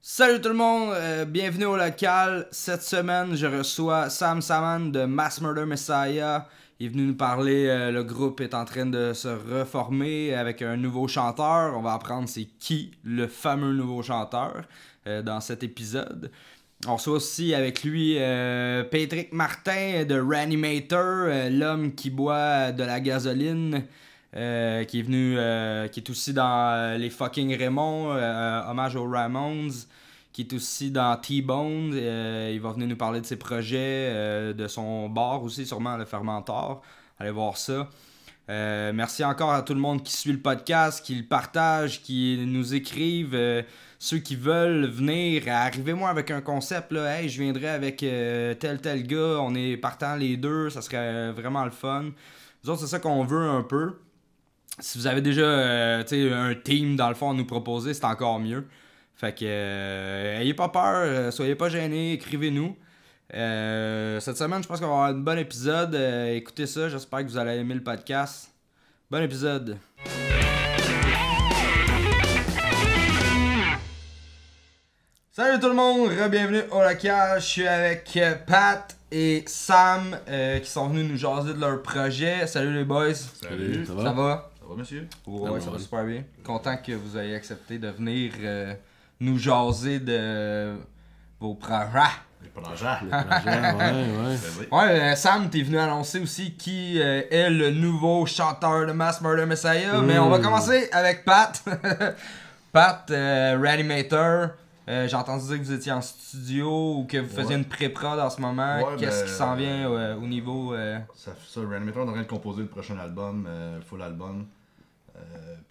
Salut tout le monde, bienvenue au local. Cette semaine, je reçois Sam Saman de Mass Murder Messiah. Il est venu nous parler, le groupe est en train de se reformer avec un nouveau chanteur. On va apprendre c'est qui le fameux nouveau chanteur dans cet épisode. On reçoit aussi avec lui Patrick Martin de Reanimator, l'homme qui boit de la gasoline. Qui est venu, qui est aussi dans les fucking Raymond, hommage aux Ramones, qui est aussi dans T-Bone. Il va venir nous parler de ses projets, de son bar aussi, sûrement le Fermentor. Allez voir ça. Merci encore à tout le monde qui suit le podcast, qui le partage, qui nous écrivent. Ceux qui veulent venir, arrivez-moi avec un concept. Là. Hey, je viendrai avec tel gars, on est partants les deux, ça serait vraiment le fun. Nous autres, c'est ça qu'on veut un peu. Si vous avez déjà un team dans le fond à nous proposer, c'est encore mieux. Fait que ayez pas peur, soyez pas gênés, écrivez-nous. Cette semaine, je pense qu'on va avoir un bon épisode. Écoutez ça, j'espère que vous allez aimer le podcast. Bon épisode. Salut tout le monde, bienvenue au local. Je suis avec Pat et Sam qui sont venus nous jaser de leur projet. Salut les boys. Salut, Ça va? Ça va, monsieur? Ouais, ça va super bien. Content que vous ayez accepté de venir nous jaser de vos projets. Les projets. Ouais, Sam, t'es venu annoncer aussi qui est le nouveau chanteur de Mass Murder Messiah. Mais on va commencer avec Pat. Pat, Reanimator. J'ai entendu dire que vous étiez en studio ou que vous faisiez une pré-prod en ce moment. Ouais, Qu'est-ce qui s'en vient au niveau... Ça, Reanimator, on est en train de composer le prochain album, full album.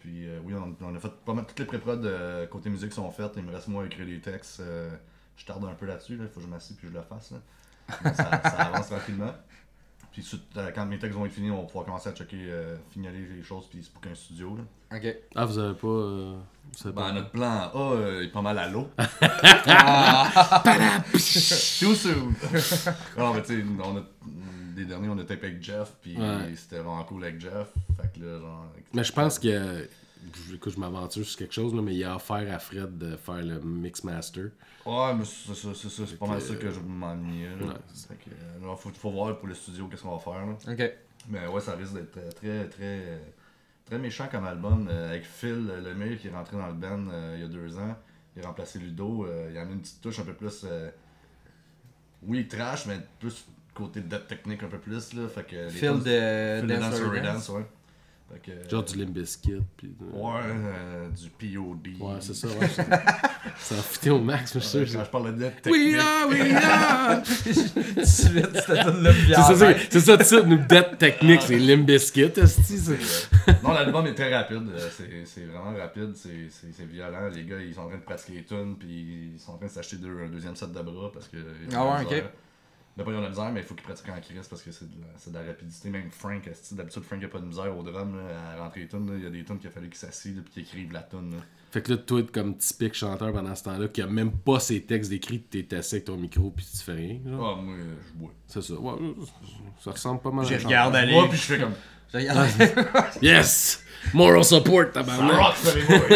Oui, on a fait pas mal toutes les pré-prod côté musique sont faites. Il me reste moi à écrire les textes. Je tarde un peu là-dessus, il faut que je m'assieds puis je le fasse. Là. Mais ça avance tranquillement. Puis quand mes textes vont être finis, on va pouvoir commencer à checker, fignoler les choses puis c'est pour qu'un studio. Là. Ok. Ah, vous avez pas. Notre plan A est pas mal à l'eau. Too soon! Non, mais tu sais, des derniers, on a tapé avec Jeff, puis c'était vraiment cool avec Jeff. Fait que là, genre. Mais je pense que. Écoute, je m'aventure sur quelque chose, là, mais il y a offert à Fred de faire le mix master. Ouais, mais c'est pas mal ça que je m'ennuyais. Fait que là, faut voir pour le studio qu'est-ce qu'on va faire. Là. Ok. Mais ouais, ça risque d'être très méchant comme album. Avec Phil Lemire qui est rentré dans le band il y a 2 ans. Il a remplacé Ludo. Il a mis une petite touche un peu plus. Oui, trash, mais plus côté death technique un peu plus. Là. Fait que Phil de Dance Dancer Dance, ouais. Fait que, Genre du Limp Bizkit. Puis du POD. Ouais, c'est ça, ouais. Ça a fité au max, je suis sûr. Quand je parle de death technique. We are! Suite, c'était une lime C'est ça, c'est nous Death Technique, c'est Limp Bizkit, Non, l'album est très rapide. C'est vraiment rapide, c'est violent. Les gars, ils sont en train de pratiquer les tunes, puis ils sont en train de s'acheter un deuxième set de bras parce que. Ah ouais, ok. D'après, ils ont de la misère, mais il faut qu'ils pratiquent en crise parce que c'est de la rapidité. Même Frank, d'habitude, Frank n'a pas de misère au drum là, à rentrer les tunes. Il y a des tunes qu'il a fallu qu'il s'assied et qu'il écrive la tune. Là. Fait que là, toi, comme typique chanteur pendant ce temps-là, qui a même pas ses textes d'écrits, t'es assis avec ton micro puis tu fais rien. Genre. Ah, moi, je bois. C'est ça. Ouais, ça ressemble pas mal à Je un chanteur. regarde aller. Moi, puis je fais comme. Yes! Moral support, tabarnak! Rock, ça les boys!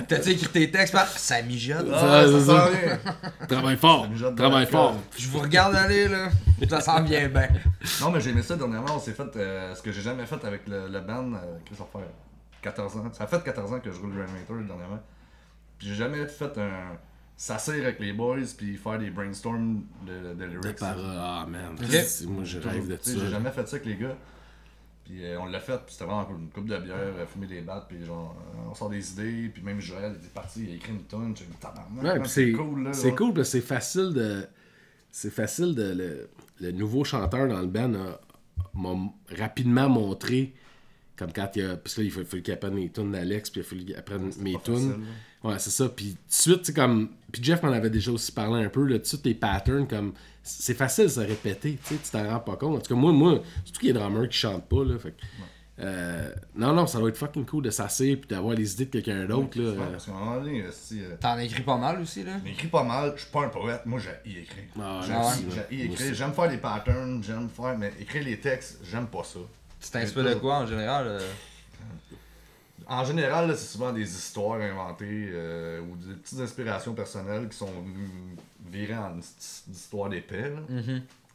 T'as-tu écrit tes textes? Ça mijote. Ah, c'est ça ça. sent bien. Travaille fort! Travaille fort! Je vous regarde aller, là. Ça sent bien. Non, mais j'ai aimé ça dernièrement. On s'est fait ce que j'ai jamais fait avec le band. Qu'est-ce que ça fait 14 ans. Ça fait 14 ans que je roule le Reanimator dernièrement. Puis j'ai jamais fait s'asseoir avec les boys puis faire des brainstorms de lyrics. Ah, man. Okay. Moi, je rêve de ça. J'ai jamais fait ça avec les gars. Puis on l'a fait, puis c'était vraiment cool. Une coupe de bière, fumer des battes, puis genre, on sort des idées, puis même Joël était parti, il a écrit une tune, j'ai dit tabarnak, Ouais, c'est cool là. C'est cool parce que c'est facile de. Le nouveau chanteur dans le band m'a rapidement montré, comme quand il y a. Parce que là, il faut qu'il apprenne les tunes d'Alex, puis il faut qu'il apprenne mes tunes. Ouais, c'est ça. Puis tout de suite, c'est comme. Puis Jeff m'en avait déjà aussi parlé un peu, là, tout de suite, les patterns, comme. C'est facile de se répéter, tu t'en rends pas compte. En tout cas, moi surtout qu'il y a des drummers qui chantent pas, là. Fait que, non, ça va être fucking cool de s'asseoir puis d'avoir les idées de quelqu'un d'autre, là. Parce qu'à un moment donné, T'en écris pas mal aussi, là? j'écris pas mal, je suis pas un poète, moi j'ai écrit. J'ai écrit, j'aime faire des patterns, mais écrire les textes, j'aime pas ça. Tu t'inspires de quoi en général? En général, là, c'est souvent des histoires inventées ou des petites inspirations personnelles qui sont virées en histoires d'épais.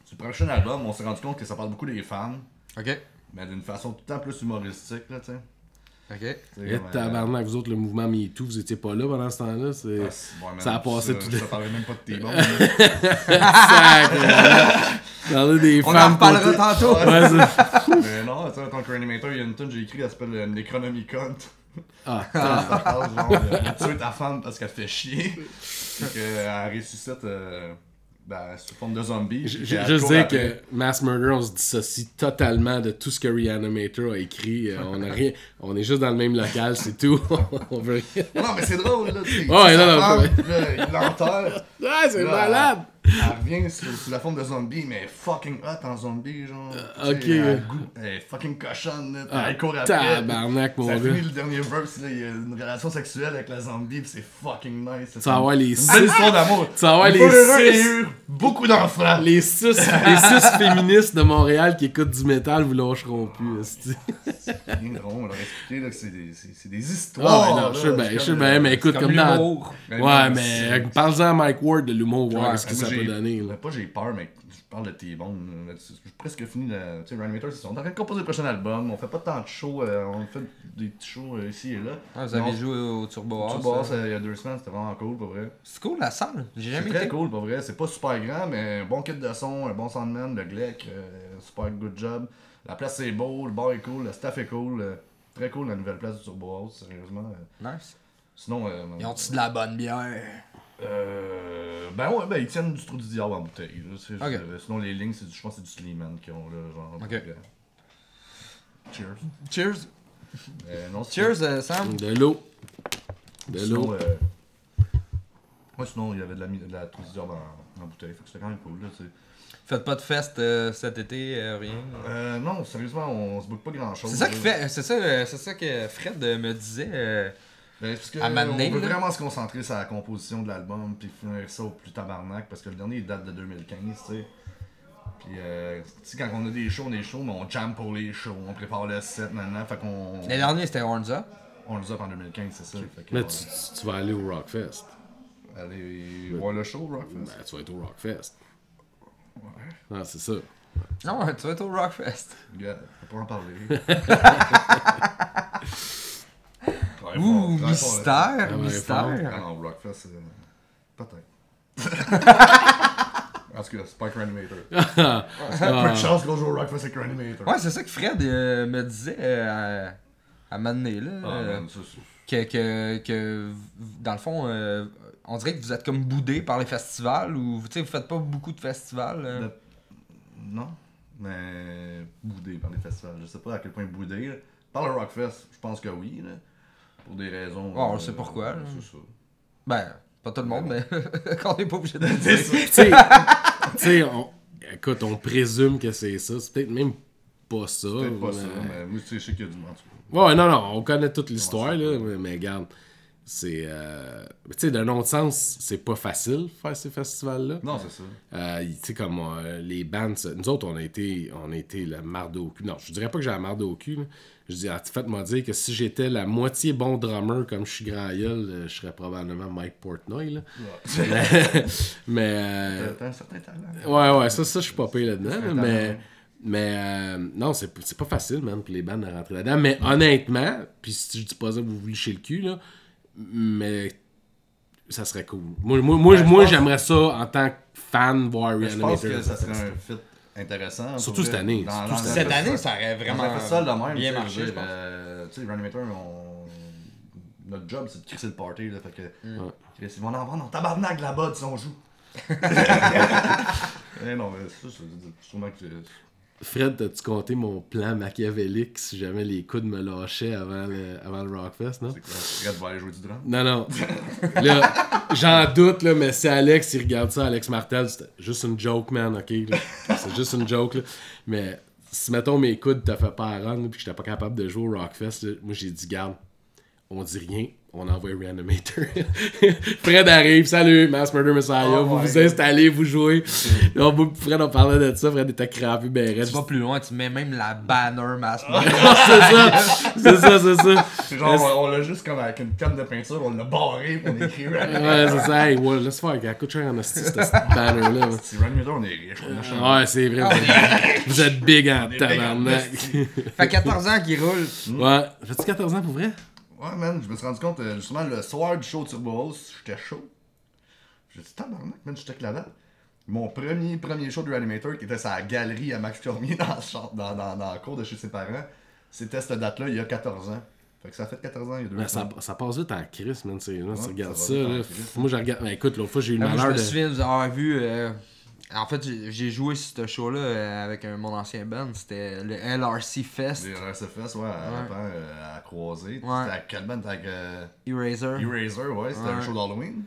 Sur le prochain album, on s'est rendu compte que ça parle beaucoup des femmes, Ok. mais d'une façon tout le temps plus humoristique, là, tu sais. Ok. Et tabarnak, vous autres, le mouvement MeToo, vous étiez pas là pendant ce temps-là. Ça a passé tout Je te parlais même pas de tes bons. Parler des On en femmes. reparlera tantôt. Ouais, ça. Mais non, tu sais, en tant que Reanimator, il y a une tune que j'ai écrit, elle s'appelle Necronomicon. Ah, Ça parle genre de tuer ta femme parce qu'elle te fait chier. Puis qu'elle ressuscite sous forme de zombie. je sais que Mass Murder, on se dissocie totalement de tout ce que Reanimator a écrit. On a rien, on est juste dans le même local, c'est tout. On veut rien. Non, mais c'est drôle, là. Ouais, non, Il l'enterre. Ouais, c'est Là, malade! Elle revient sous la forme de zombie, mais fucking hot en zombie, genre. Ok. Elle a le goût. Elle est fucking cochonne, là. Ah, Elle court après. tabarnak, mon Ça gars. finit le dernier verse, là. Il y a une relation sexuelle avec la zombie, pis c'est fucking nice. Tu vas avoir les une six. belle histoire d'amour. Tu vas avoir Il les faut heureux, il y a six. eu beaucoup d'enfants. Les six féministes de Montréal qui écoutent du métal vous lâcheront plus. esti. Bien drôle, on leur a expliqué là, que c'est des Ah, histoires. ouais, non, je sais bien, mais écoute, comme dans. l'humour. Ouais, mais parle-en à Mike Ward de l'humour, voir Ouais, ce que ça peut donner. Là. Pas j'ai peur, mais je parle de T-Bone. J'ai presque fini la. Tu sais, Reanimator, on est en train de composer le prochain album. On fait pas tant de shows. On fait des petits shows ici et là. Ah, vous avez joué au Turbo House. Turbo House, il y a 2 semaines, c'était vraiment cool, pas vrai. C'est cool la salle. J'ai C'est jamais très été. cool, pas vrai. C'est pas super grand, mais un bon kit de son, un bon soundman, le Gleck, super good job. La place c'est beau, le bar est cool, le staff est cool. Très cool la nouvelle place du Turbo House, sérieusement. Nice. Sinon. Ils ont-tu de la bonne bière? Ben ouais, ben ils tiennent du trou du diable en bouteille. Là, Ok. Sinon les lignes, je pense que c'est du Sleeman qui ont là, genre. Ok. Cheers. Cheers. Non, c'est- Cheers, Sam. De l'eau. De Sinon, l'eau. ouais, sinon il y avait de la trou du diable en bouteille, fait que c'était quand même cool là, tu sais. Faites pas de fest cet été, rien. Non, sérieusement, on se boucle pas grand chose. C'est ça qui fait, c'est ça que Fred me disait. Parce que à m'amener, on veut là. vraiment se concentrer sur la composition de l'album puis finir ça au plus tabarnak parce que le dernier il date de 2015, tu sais. Puis tu sais quand on a des shows, mais on jam pour les shows, on prépare le set maintenant, fait qu'on Les derniers c'était Horns Up. on les a en 2015, c'est ça. Fait que, Mais tu vas aller au Rockfest. aller voir le show Rockfest. Ben, tu vas être au Rockfest. Ouais. Ah, c'est ça. Non, tu vas être au Rockfest. Regarde, on peut pas en parler. Ouh, mystère, ouais, mystère. Ah non, Rockfest, peut-être. En tout cas, c'est pas Reanimator. Peu de chance qu'on joue au Rockfest avec Reanimator. Ouais, c'est ça que Fred me disait à m'amener là. Ah, man, ça, c'est- que dans le fond, on dirait que vous êtes comme boudé par les festivals ou tu sais, vous faites pas beaucoup de festivals. Non, mais boudé par les festivals. Je sais pas à quel point boudé. Là. Par le Rockfest, je pense que oui. Là. Pour des raisons. On sait pourquoi, là. C'est ça. Ben, pas tout le monde, mais quand on n'est pas obligé de le C'est dire. ça. Tu sais, écoute, on présume que c'est ça. C'est peut-être même pas ça. Peut-être pas mais- ça, mais moi, tu sais, je sais qu'il y a du monde. Ouais, non, on connaît toute l'histoire, là, mais regarde, c'est... tu sais, d'un autre sens, c'est pas facile faire ces festivals-là. Non, c'est ça. Tu sais, comme les bands, nous autres, on a été la marde au cul. Non, je dirais pas que j'ai la marde au cul, là. Je dis, faites-moi dire que si j'étais la moitié bon drummer comme je suis grand gueule, je serais probablement Mike Portnoy, là. Ouais. Mais... T'as un certain talent. Ouais, ça, je suis pas payé là-dedans, C'est là, un mais non, c'est pas facile, man, pour les bandes de rentrer là-dedans. Mais honnêtement, puis si je dis pas ça, vous vous lichez le cul, là, mais ça serait cool. Moi, j'aimerais ça en tant que fan voir Mais je pense Reanimator. que ça serait un fit intéressant. Surtout pour cette vrai. année, Dans- surtout dans cette un Cette festival- année, ça aurait vraiment Dans un festival de même, bien tu sais, marché, je pense. Tu sais, Reanimator, notre job, c'est de crisser le party, là, fait que... Chris, ils vont en vendre en tabarnak là-bas si on joue. Non, mais ça, c'est sûrement que... Fred, t'as-tu compté mon plan machiavélique si jamais les coudes me lâchaient avant le Rockfest, non? C'est quoi? Fred va aller jouer du drum? Non. Là, j'en doute, là, mais si Alex, il regarde ça, Alex Martel, c'était juste une joke, man, ok? Là. C'est juste une joke, là. Mais si, mettons, mes coudes t'as fait pas à run, puis que j'étais pas capable de jouer au Rockfest, là, moi, j'ai dit, garde, on dit rien, on envoie Reanimator. Fred arrive, salut, Mass Murder Messiah, vous vous installez, vous jouez. Là, Fred, on parlait de ça, Fred était crampé, ben Tu vas plus loin, tu mets même la banner Mass c'est ça. C'est genre, on l'a juste comme avec une canne de peinture, on l'a barré, puis on a écrit Reanimator. Ouais, c'est ça, hey, ouais, laisse faire, elle coûte cher en hostie, cette banner-là. Si Reanimator, on est riche, on a Ouais, c'est vrai, vous êtes big en tabarnak. Fait 14 ans qu'il roule. Ouais, fais-tu 14 ans pour vrai? Ouais, man, je me suis rendu compte, justement, le soir du show Turbo House, j'étais chaud. J'ai dit, tabarnak, man, j'étais que la date. Mon premier show de Reanimator, qui était sa galerie à Max Cormier dans la cour de chez ses parents, c'était cette date-là, il y a 14 ans. Fait que ça fait 14 ans, il y a 2 ans. Ça passe vite en crise, man, tu regardes ça ça, va là. vite en crise. Moi, je regarde, ben, écoute, l'autre fois, j'ai eu le Je malheur me de... souviens de vous avoir vu. En fait, j'ai joué sur ce show-là avec mon ancien band. C'était le LRC Fest. Les RSFS, ouais, à croiser. Ouais. C'était à quelle bande? Avec Eraser. Eraser, ouais, c'était un show d'Halloween.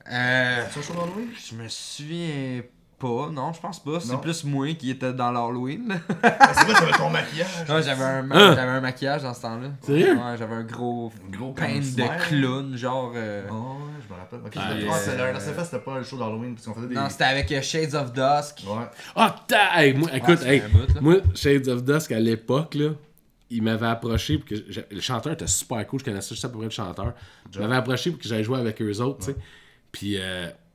C'est un show d'Halloween? Je me souviens pas, non, je pense pas. C'est Non. plus moi qui était dans l'Halloween. C'est vrai, t'avais ton maquillage. Ouais, j'avais un maquillage dans ce temps-là. Sérieux? Ouais, j'avais un gros Gros pain comme smile. de clown, genre. Oh, ouais, je me rappelle. Ok, Ah, c'est le RSFS, c'était pas le show d'Halloween, parce qu'on faisait des. Non, c'était avec Shades of Dusk. Ouais. Ah, hey, moi, écoute, c'est hey, un bout, là. moi, Shades of Dusk, à l'époque, là, il m'avait approché, pour que le chanteur était super cool, je connaissais juste à peu près le chanteur. Il m'avait approché pour que j'aille jouer avec eux autres, tu sais. Puis,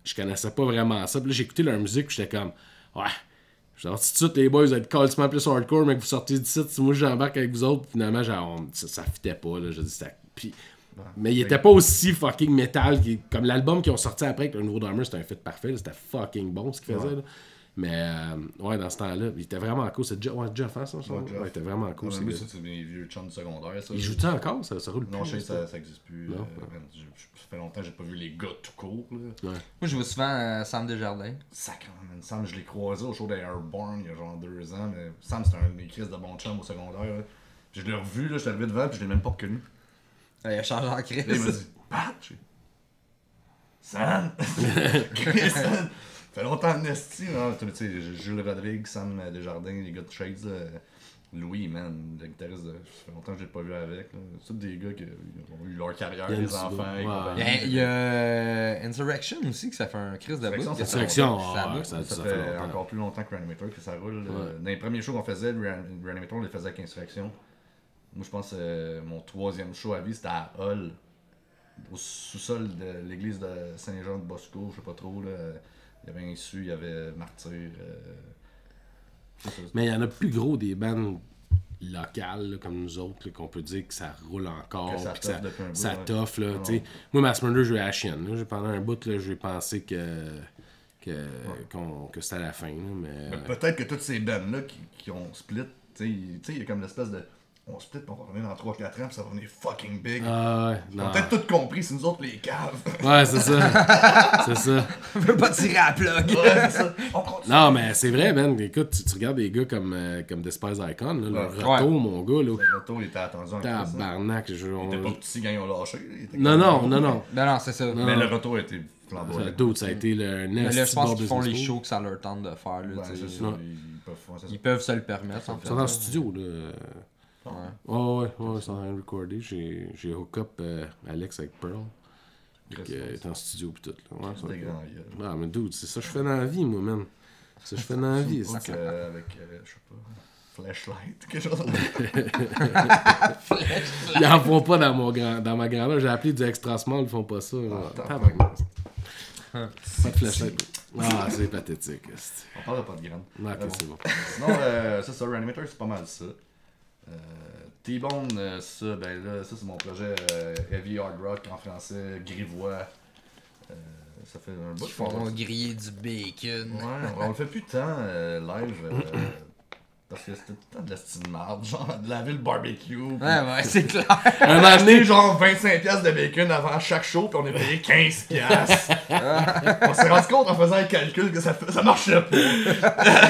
je connaissais pas vraiment ça. Puis là, j'ai écouté leur musique, puis j'étais comme, ouais. Je dis, tout de suite, les boys, vous êtes carrément plus hardcore, mais que vous sortez du site, si moi j'embarque avec vous autres, finalement, genre, ça fitait pas, là. Je dis, puis. Mais il était pas aussi fucking metal comme l'album qu'ils ont sorti après avec le nouveau drummer, c'était un fit parfait, là, c'était fucking bon ce qu'il faisait. Là. Mais ouais, dans ce temps-là, il était vraiment cool. C'est Jeff, hein, ça? Jeff. Ouais, il était vraiment cool. Ouais, mais ça, c'est des vieux chums du secondaire. Ça, Il joue-tu encore? Ça roule plus? Non, je sais, ça existe plus. Non. Ça fait longtemps que j'ai pas vu les gars tout court. Là. Ouais. Moi, je vois souvent Sam Desjardins. Sacrément, man. Sam, je l'ai croisé au show d'Airborne il y a genre 2 ans. Mais Sam, c'était un de mes crises de bon chum au secondaire. Là. Puis je l'ai revu, là, j'étais arrivé devant, puis je l'ai même pas reconnu. Il a changé en crise. Là, il m'a dit, Pat, Sam! Sam! Ça fait longtemps en esti, hein. Tu sais, Jules Rodrigue, Sam Desjardins, les gars de Shades, Louis, man, le guitariste, ça fait longtemps que je l'ai pas vu avec. C'est tous des gars qui ont eu leur carrière, Il y a les une enfants. petite- et ouais. compagnie. Il y a Insurrection aussi, que ça fait un crise de bout. Insurrection, Insurrection, Ça ouais, bout. ça Ça fait fait longtemps. encore plus longtemps que Reanimator que ça roule. Dans les premiers shows qu'on faisait, Reanimator, on les faisait avec Insurrection. Moi, je pense que mon 3e show à vie, c'était à Hull, au sous-sol de l'église de Saint-Jean-de-Bosco, je sais pas trop. Là. Il y avait Insu, il y avait Martyr. Mais il y en a plus gros des bandes locales là, comme nous autres là, qu'on peut dire que ça roule encore. Que ça puis toffe depuis un bout, ça ouais. toffe. Là, Ouais. t'sais. Moi, Mass Murder, je jouais à la chienne. Là. Pendant un bout, là, j'ai pensé que c'était à la fin. Là, mais... Peut-être que toutes ces bands-là qui ont split, tu sais, il y a comme l'espèce de. On split, puis on va revenir dans 3-4 ans, puis ça va venir fucking big. Ah ouais, On a non. peut-être tout compris, c'est nous autres les caves. Ouais, c'est ça. C'est ça. On veut pas tirer à la plug. Ouais, c'est ça. On continue. Non, mais c'est vrai, man. Écoute, tu regardes des gars comme Despise Icon, là, le Ouais. retour, mon gars, là. Le retour, il était attendu en crise, hein. Tabarnak. Il était pas petit quand ils ont lâché. Il était Non, quand même non, bon. non, non. Non, c'est ça. Non. Mais le retour était flamboyant. D'autres, ça a été le Mais Nest. là, je pense qu'ils font les shows que ça leur tente de faire. Là, Ouais, tu sais. c'est ça. Ouais. Ils peuvent faire ça. Ils peuvent se le permettre. En Ils fait. sont dans le studio, là. Ouais. Oh, ouais, ils sont en train de recorder. J'ai hook up Alex avec Pearl. Chris, Il est en studio pis tout. Là. Ouais, ça Des fait- grands gueules. Ah, mais dude, c'est ça que je fais dans la vie, moi, man. C'est ça que je fais dans la vie. Avec, c'est- je sais pas, flashlight, quelque chose. Ils en font pas dans ma grandeur. J'ai appelé du extra small, ils font pas ça. Tabarnak. Pas de flashlight. Ah, c'est pathétique. esti. On parle pas de grande. Ok, c'est bon. Sinon, ça, Reanimator, c'est pas mal ça. T-Bone, ça, ben là, ça c'est mon projet Heavy Hard Rock en français, grivois. Ça fait un bout Ils font griller du bacon. Ouais, on le fait plus tant live. Parce que c'était tout le temps de la style marde, genre de laver le barbecue. Ouais, c'est clair. On a acheté genre 25$ de bacon avant chaque show, puis on a payé 15$. On s'est rendu compte en faisant le calcul que ça marchait pas.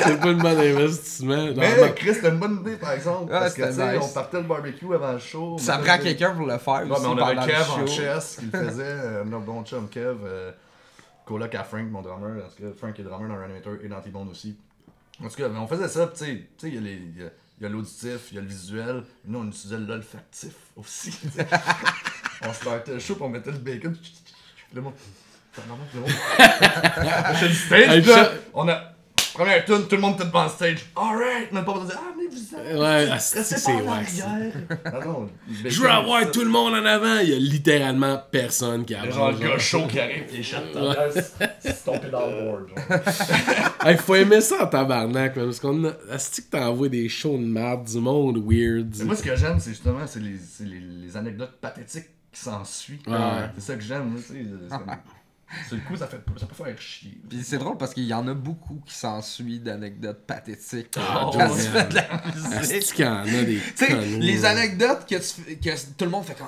C'est pas une bonne investissement. Mais Chris, c'était une bonne idée par exemple. Ouais, Parce que tu c'était sais, nice. on partait le barbecue avant le show. Ça on prend faisait- quelqu'un pour le faire. Ouais, aussi mais on pendant avait le Kev en show. chess qui le faisait, notre bon chum Kev, coloc à Frank, mon drummer, parce que Frank est drummer dans Reanimator et dans T-Bone aussi. En tout cas, mais on faisait ça, pis tu sais, il y a l'auditif, il y a le visuel, et nous on utilisait l'olfactif aussi. On startait le show, puis on mettait le bacon. Le monde. J'ai le stage, là. On a. Première tune, tout le monde était devant le stage. Alright, même pas pour dire, mais vous êtes. Ouais, Restez c'est pas en wax. arrière. Ah non, Je veux avoir tout le monde en avant. Il y a littéralement personne qui avance. Genre le gars chaud qui arrive, qui échappe ta place. C'est tombé dans le board. Hey, faut aimer ça en tabarnak, man, parce qu'on a... Est-ce que t'envoies des shows de merde, du monde weird? Mais moi, ce que j'aime, c'est justement les anecdotes pathétiques qui s'ensuivent. Ouais. C'est ça que j'aime, tu sais. Sur le coup, ça peut faire chier. Puis c'est drôle parce qu'il y en a beaucoup qui s'ensuivent d'anecdotes pathétiques Ah, quand tu fais de la musique. Est-ce qu'il y en a des Tu sais, conneries, les là? anecdotes que tout le monde fait comme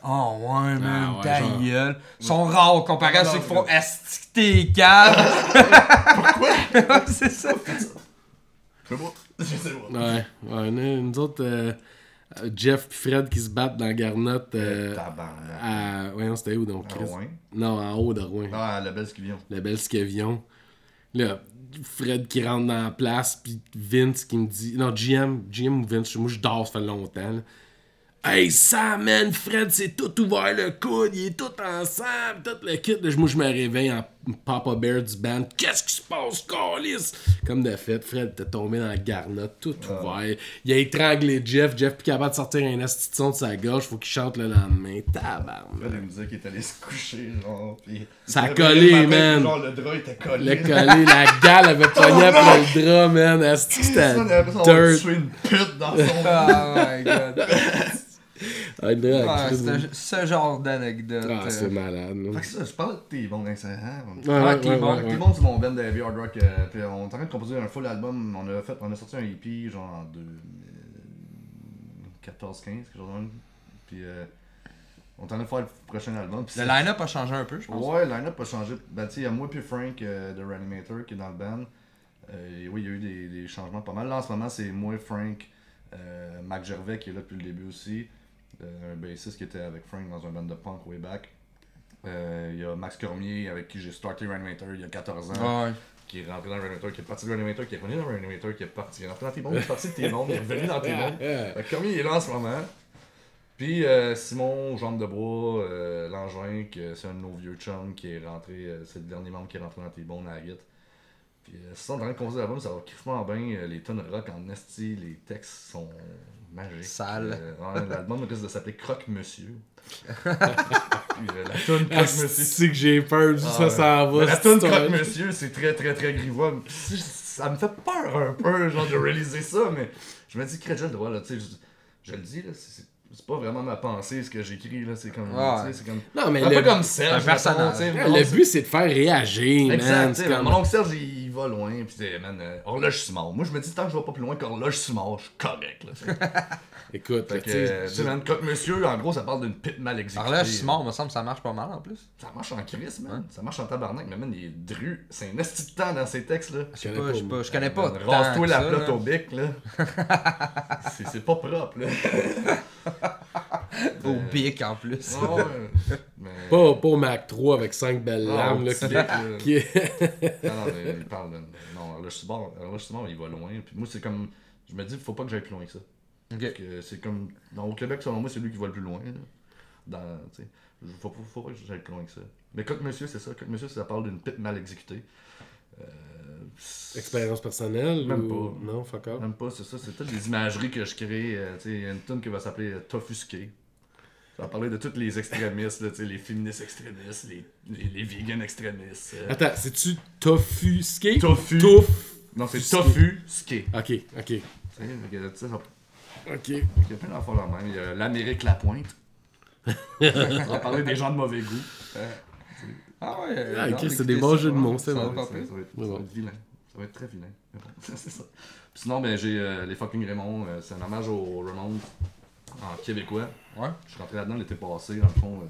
oh ouais, man, ouais, ta genre. gueule, sont rares comparé à Non, ceux qui font non. Asti que t'es calme. Pourquoi? C'est ça. Je sais pas. Je sais pas. Ouais, nous autres, Jeff et Fred qui se battent dans Garnotte. Tabarnak. Voyons, c'était où donc, Chris? Rouen. Non, en haut de Rouen. Ah, la belle Skivion. Le bel Scavion. Là, Fred qui rentre dans la place, puis Vince qui me dit. Non, GM ou Vince, moi je dors, ça fait longtemps. Là. Hey, ça, man, Fred s'est tout ouvert le coude, il est tout ensemble, tout le kit. Là, moi, je me réveille en Papa Bear du band. Qu'est-ce qui se passe, Carlis? Comme de fait, Fred était tombé dans la garnotte, tout ouvert. Il a étranglé Jeff plus capable de sortir un asti de son de sa gorge, faut qu'il chante le lendemain. Tabarnak. Fred, il me disait qu'il est allé se coucher, genre. Pis Ça a il se collé, réveillait le matin, man. pis Genre, le drap était collé. Le collé, la gale avait pogné après le drap, man. Asti que c'était Ça, on avait l'impression d'avoir dirt. tué une pute dans son. Oh my god. Ah, le drap, Ouais, Chris. c'est ce genre d'anecdote. Ah, c'est malade. là. Fait que ça, je parle de T-Bone, hein, Ouais, T-Bone, c'est mon band de heavy hard rock. Puis on est en train de composer un full album. On a sorti un EP genre en 2014-15, quelque chose de même. Puis on est en train de faire le prochain album. Puis Le line-up a changé un peu, je pense. Ouais, le line-up a changé. Ben, tu sais, il y a moi puis Frank de Reanimator qui est dans le band. Et oui, il y a eu des changements pas mal. Là, en ce moment, c'est moi, Frank, Mac Gervais qui est là depuis le début aussi. Un bassiste qui était avec Frank dans un band de punk way back. Il y a Max Cormier avec qui j'ai starté Reanimator il y a 14 ans. Ouais. Qui est rentré dans Reanimator, qui est parti de Reanimator, qui est revenu dans Reanimator, qui est parti. Il est rentré dans T-Bone, il est parti de T-Bone, il est revenu dans T-Bone. Cormier il est là en ce moment. Puis Simon, Jambe de Bois, Langevin, c'est un de nos vieux chums qui est rentré, c'est le dernier membre qui est rentré dans T-Bone à la guitare. Puis c'est ça, on est en train de composer l'album, ça va crissement bien. Les tonnes rock en esti, les textes sont magiques. Sale. Ouais, l'album risque de s'appeler Croque Monsieur. Puis la tune Croque Monsieur. C'est que j'ai peur, ça s'en va. Mais la cette tune histoire. Croque Monsieur, c'est très très très grivois. Ça me fait peur un peu, genre, de réaliser ça, mais je me dis que j'ai le droit, là, tu sais, je le dis, là, c'est pas vraiment ma pensée ce que j'écris, là, c'est comme, Ouais. tu sais, c'est comme... Non, mais un le, peu comme Serge, un personnage. mettons, tu sais, le but, c'est de faire réagir, man. exact, C'est tu sais, comme... mon oncle Serge, il va loin, pis t'sais, man, horloge sur mort. Moi, je me dis, tant que je vais pas plus loin qu'horloge sur mort, je suis correct, là, t'sais. Écoute, Fait que, tu sais, tu sais, man, Croque Monsieur, en gros, ça parle d'une pite mal exécutée. Alors là, je suis mort, me semble que ça marche pas mal en plus. Ça marche en crise, man. Ça marche en tabarnak, mais man, il est dru. C'est un esti de temps dans ces textes-là. Je sais pas, je connais pas. Man, tant rase-toi que la ça, plotte là. au bic, là. c'est pas propre, là. Au bic en plus. Ouais, mais... pas au Mac 3 avec 5 belles lames, au là, petit qui... bic, là. qui est... Non, mais il parle de... Non, là, je suis mort, il va loin. Puis moi, c'est comme... Je me dis, faut pas que j'aille plus loin que ça. Ok. Parce que c'est comme... Au Québec, selon moi, c'est lui qui va le plus loin, là. Tu sais, faut pas que j'aille plus loin que ça. Mais Coq Monsieur, c'est ça. Coq Monsieur, ça parle d'une pipe mal exécutée. Expérience personnelle Même ou... pas. Non, fuck off. Même pas, c'est ça. C'est toutes des imageries que je crée. Tu sais, il y a une tune qui va s'appeler T'offusqué. Ça va parler de tous les extrémistes, là, tu sais, les féministes extrémistes, les vegans extrémistes. Attends, c'est-tu Toffusqué? Tofu. Toff... Non, c'est Toffusqué. Ok. Tu sais, ça Ok. il y a plein d'enfants là même. Il y a l'Amérique Lapointe. On va parler des gens de mauvais goût. Ah ouais. Ah, non, ok, c'est écoutez des bons ça, jeux de ouais. mots, c'est Ça va bon. pas Ça pire. va être vilain. Ça va être très vilain. Mais bon, c'est ça. Puis sinon, ben, j'ai les fucking Raymond. C'est un hommage aux Ramones en québécois. Ouais. Je suis rentré là-dedans l'été passé, dans le fond.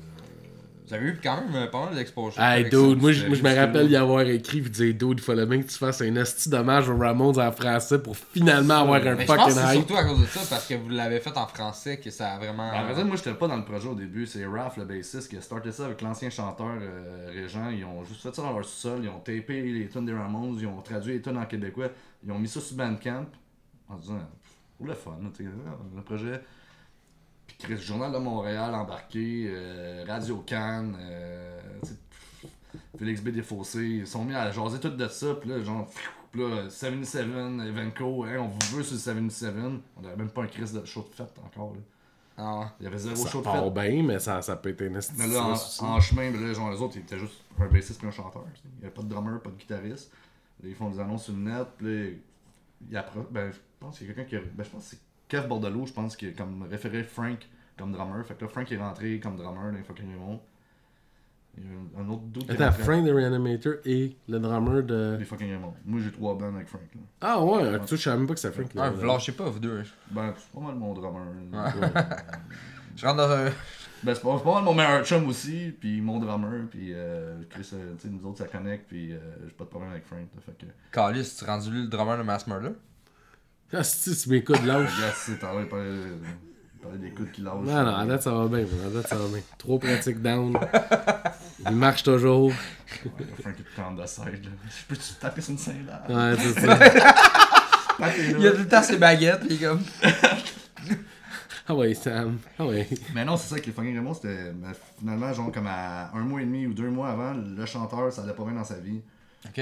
Vous avez eu quand même pas mal d'exposure. Hey, avec dude, ça. moi, c'est je me juste rappelle là. y avoir écrit et dire, dude, il fallait bien que tu fasses un esti d'hommage aux Ramones en français pour finalement avoir un Mais je pense que fucking c'est hype. surtout à cause de ça, parce que vous l'avez fait en français, que ça a vraiment... En vrai, moi, j'étais pas dans le projet au début. C'est Raph, le bassiste, qui a starté ça avec l'ancien chanteur Régent. Ils ont juste fait ça dans leur sous-sol. Ils ont tapé les tunes des Ramones. Ils ont traduit les tunes en québécois. Ils ont mis ça sur Bandcamp en disant, pour le fun, tu sais, le projet. Chris, Journal de Montréal embarqué, Radio Cannes, Félix B. Desfossés, ils sont mis à jaser tout de ça, pis là, genre, pis là, 77, Evenco, on vous veut sur le 77, on avait même pas un Chris de show de fête encore, là. Ah. Il y avait zéro Ça show de part fête. bien, mais ça peut être un Mais là, en chemin, ben là, genre, les autres, ils étaient juste un bassiste et un chanteur. Il n'y avait pas de drummer, pas de guitariste. Là, ils font des annonces sur le net, puis là, je pense qu'il y a quelqu'un qui je pense que c'est Kev Bordelot, je pense, qui a comme référé Frank comme drummer. Fait que là, Frank est rentré comme drummer dans les fucking Raymond. Il y a un autre doute qui est Attends, rentré. Frank the Reanimator et le drummer de... Les fucking Raymond. Moi, j'ai 3 bands avec Frank, là. Ah ouais, tu sais, je savais même pas que c'était Frank. Ah, vous lâchez pas, vous deux. Ben, c'est pas mal mon drummer. Ouais. Je rentre dans un. Ben, c'est pas mal mon meilleur chum aussi, puis mon drummer, puis Chris, tu sais, nous autres ça connecte, puis j'ai pas de problème avec Frank, là, fait que... Calis, tu rendu lui le drummer de Mass Murder? Ah, si tu m'écoutes Le lâche. gars, c'est t'en il parlait des coups qui lâchent. Non, non, à date ça va bien, à date ça va bien. Trop pratique down. Il marche toujours. Ouais, Frank est tout en de side, là. Je peux-tu taper sur une scène là? Ouais, c'est ça. Il a tout le temps ses baguettes, pis comme. Ah ouais, Sam. Ah ouais. Mais non, c'est ça que les fucking Raymond, c'était finalement, genre, comme à 1 mois et demi ou 2 mois avant, le chanteur, ça allait pas bien dans sa vie. Ok.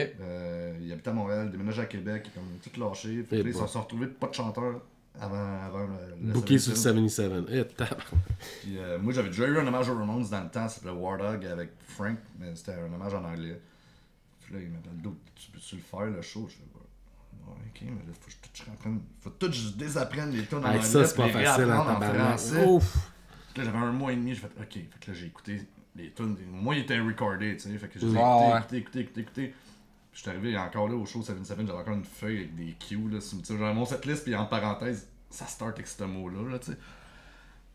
Il habitait à Montréal, déménagé à Québec, il a comme tout lâché. Fait que là, ils se sont retrouvés pas de chanteur avant le Booké sur 77. 77. Eh, tabarnak. Puis moi, j'avais déjà eu un hommage aux Ramones dans le temps, c'était le War Dog avec Frank, mais c'était un hommage en anglais. Puis là, il m'a dit, tu peux-tu le faire, le show? Je fais, ouais, ok, mais là, faut que je réapprenne. Faut tout que je désapprenne les tunes en Avec anglais. ça, c'est pas puis les facile en réapprendre tabarnak. français. Ouf. Puis là, j'avais 1 mois et demi, j'ai fait, ok. Fait que là, j'ai écouté les tunes. Moi, ils étaient recordés, tu sais. Fait que j'ai écouté. Puis je suis arrivé encore là au show 77, j'avais encore une feuille avec des cues, là. J'avais mon setlist, puis en parenthèse, ça start avec ce mot-là, tu sais.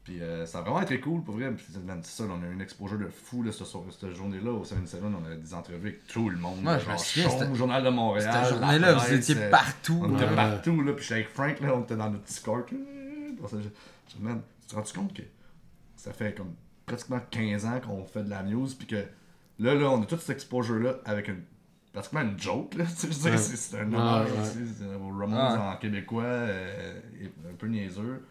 Puis ça a vraiment été cool pour vrai. Puis c'est ça, on a eu une exposure de fou là, cette journée-là au 77. On avait des entrevues avec tout le monde. Ouais, je me souviens, Chaume, Journal de Montréal. Cette journée-là, vous étiez partout. On était là. partout. Là, puis j'étais avec Frank, là, on était dans notre Discord. Je me demande, tu te rends compte que ça fait comme pratiquement 15 ans qu'on fait de la news. Puis que là, on a toute cette exposure-là avec pratiquement une joke. Là, tu sais, Ouais. c'est un hommage Ouais, aussi aux Ramones en québécois, et un peu niaiseux.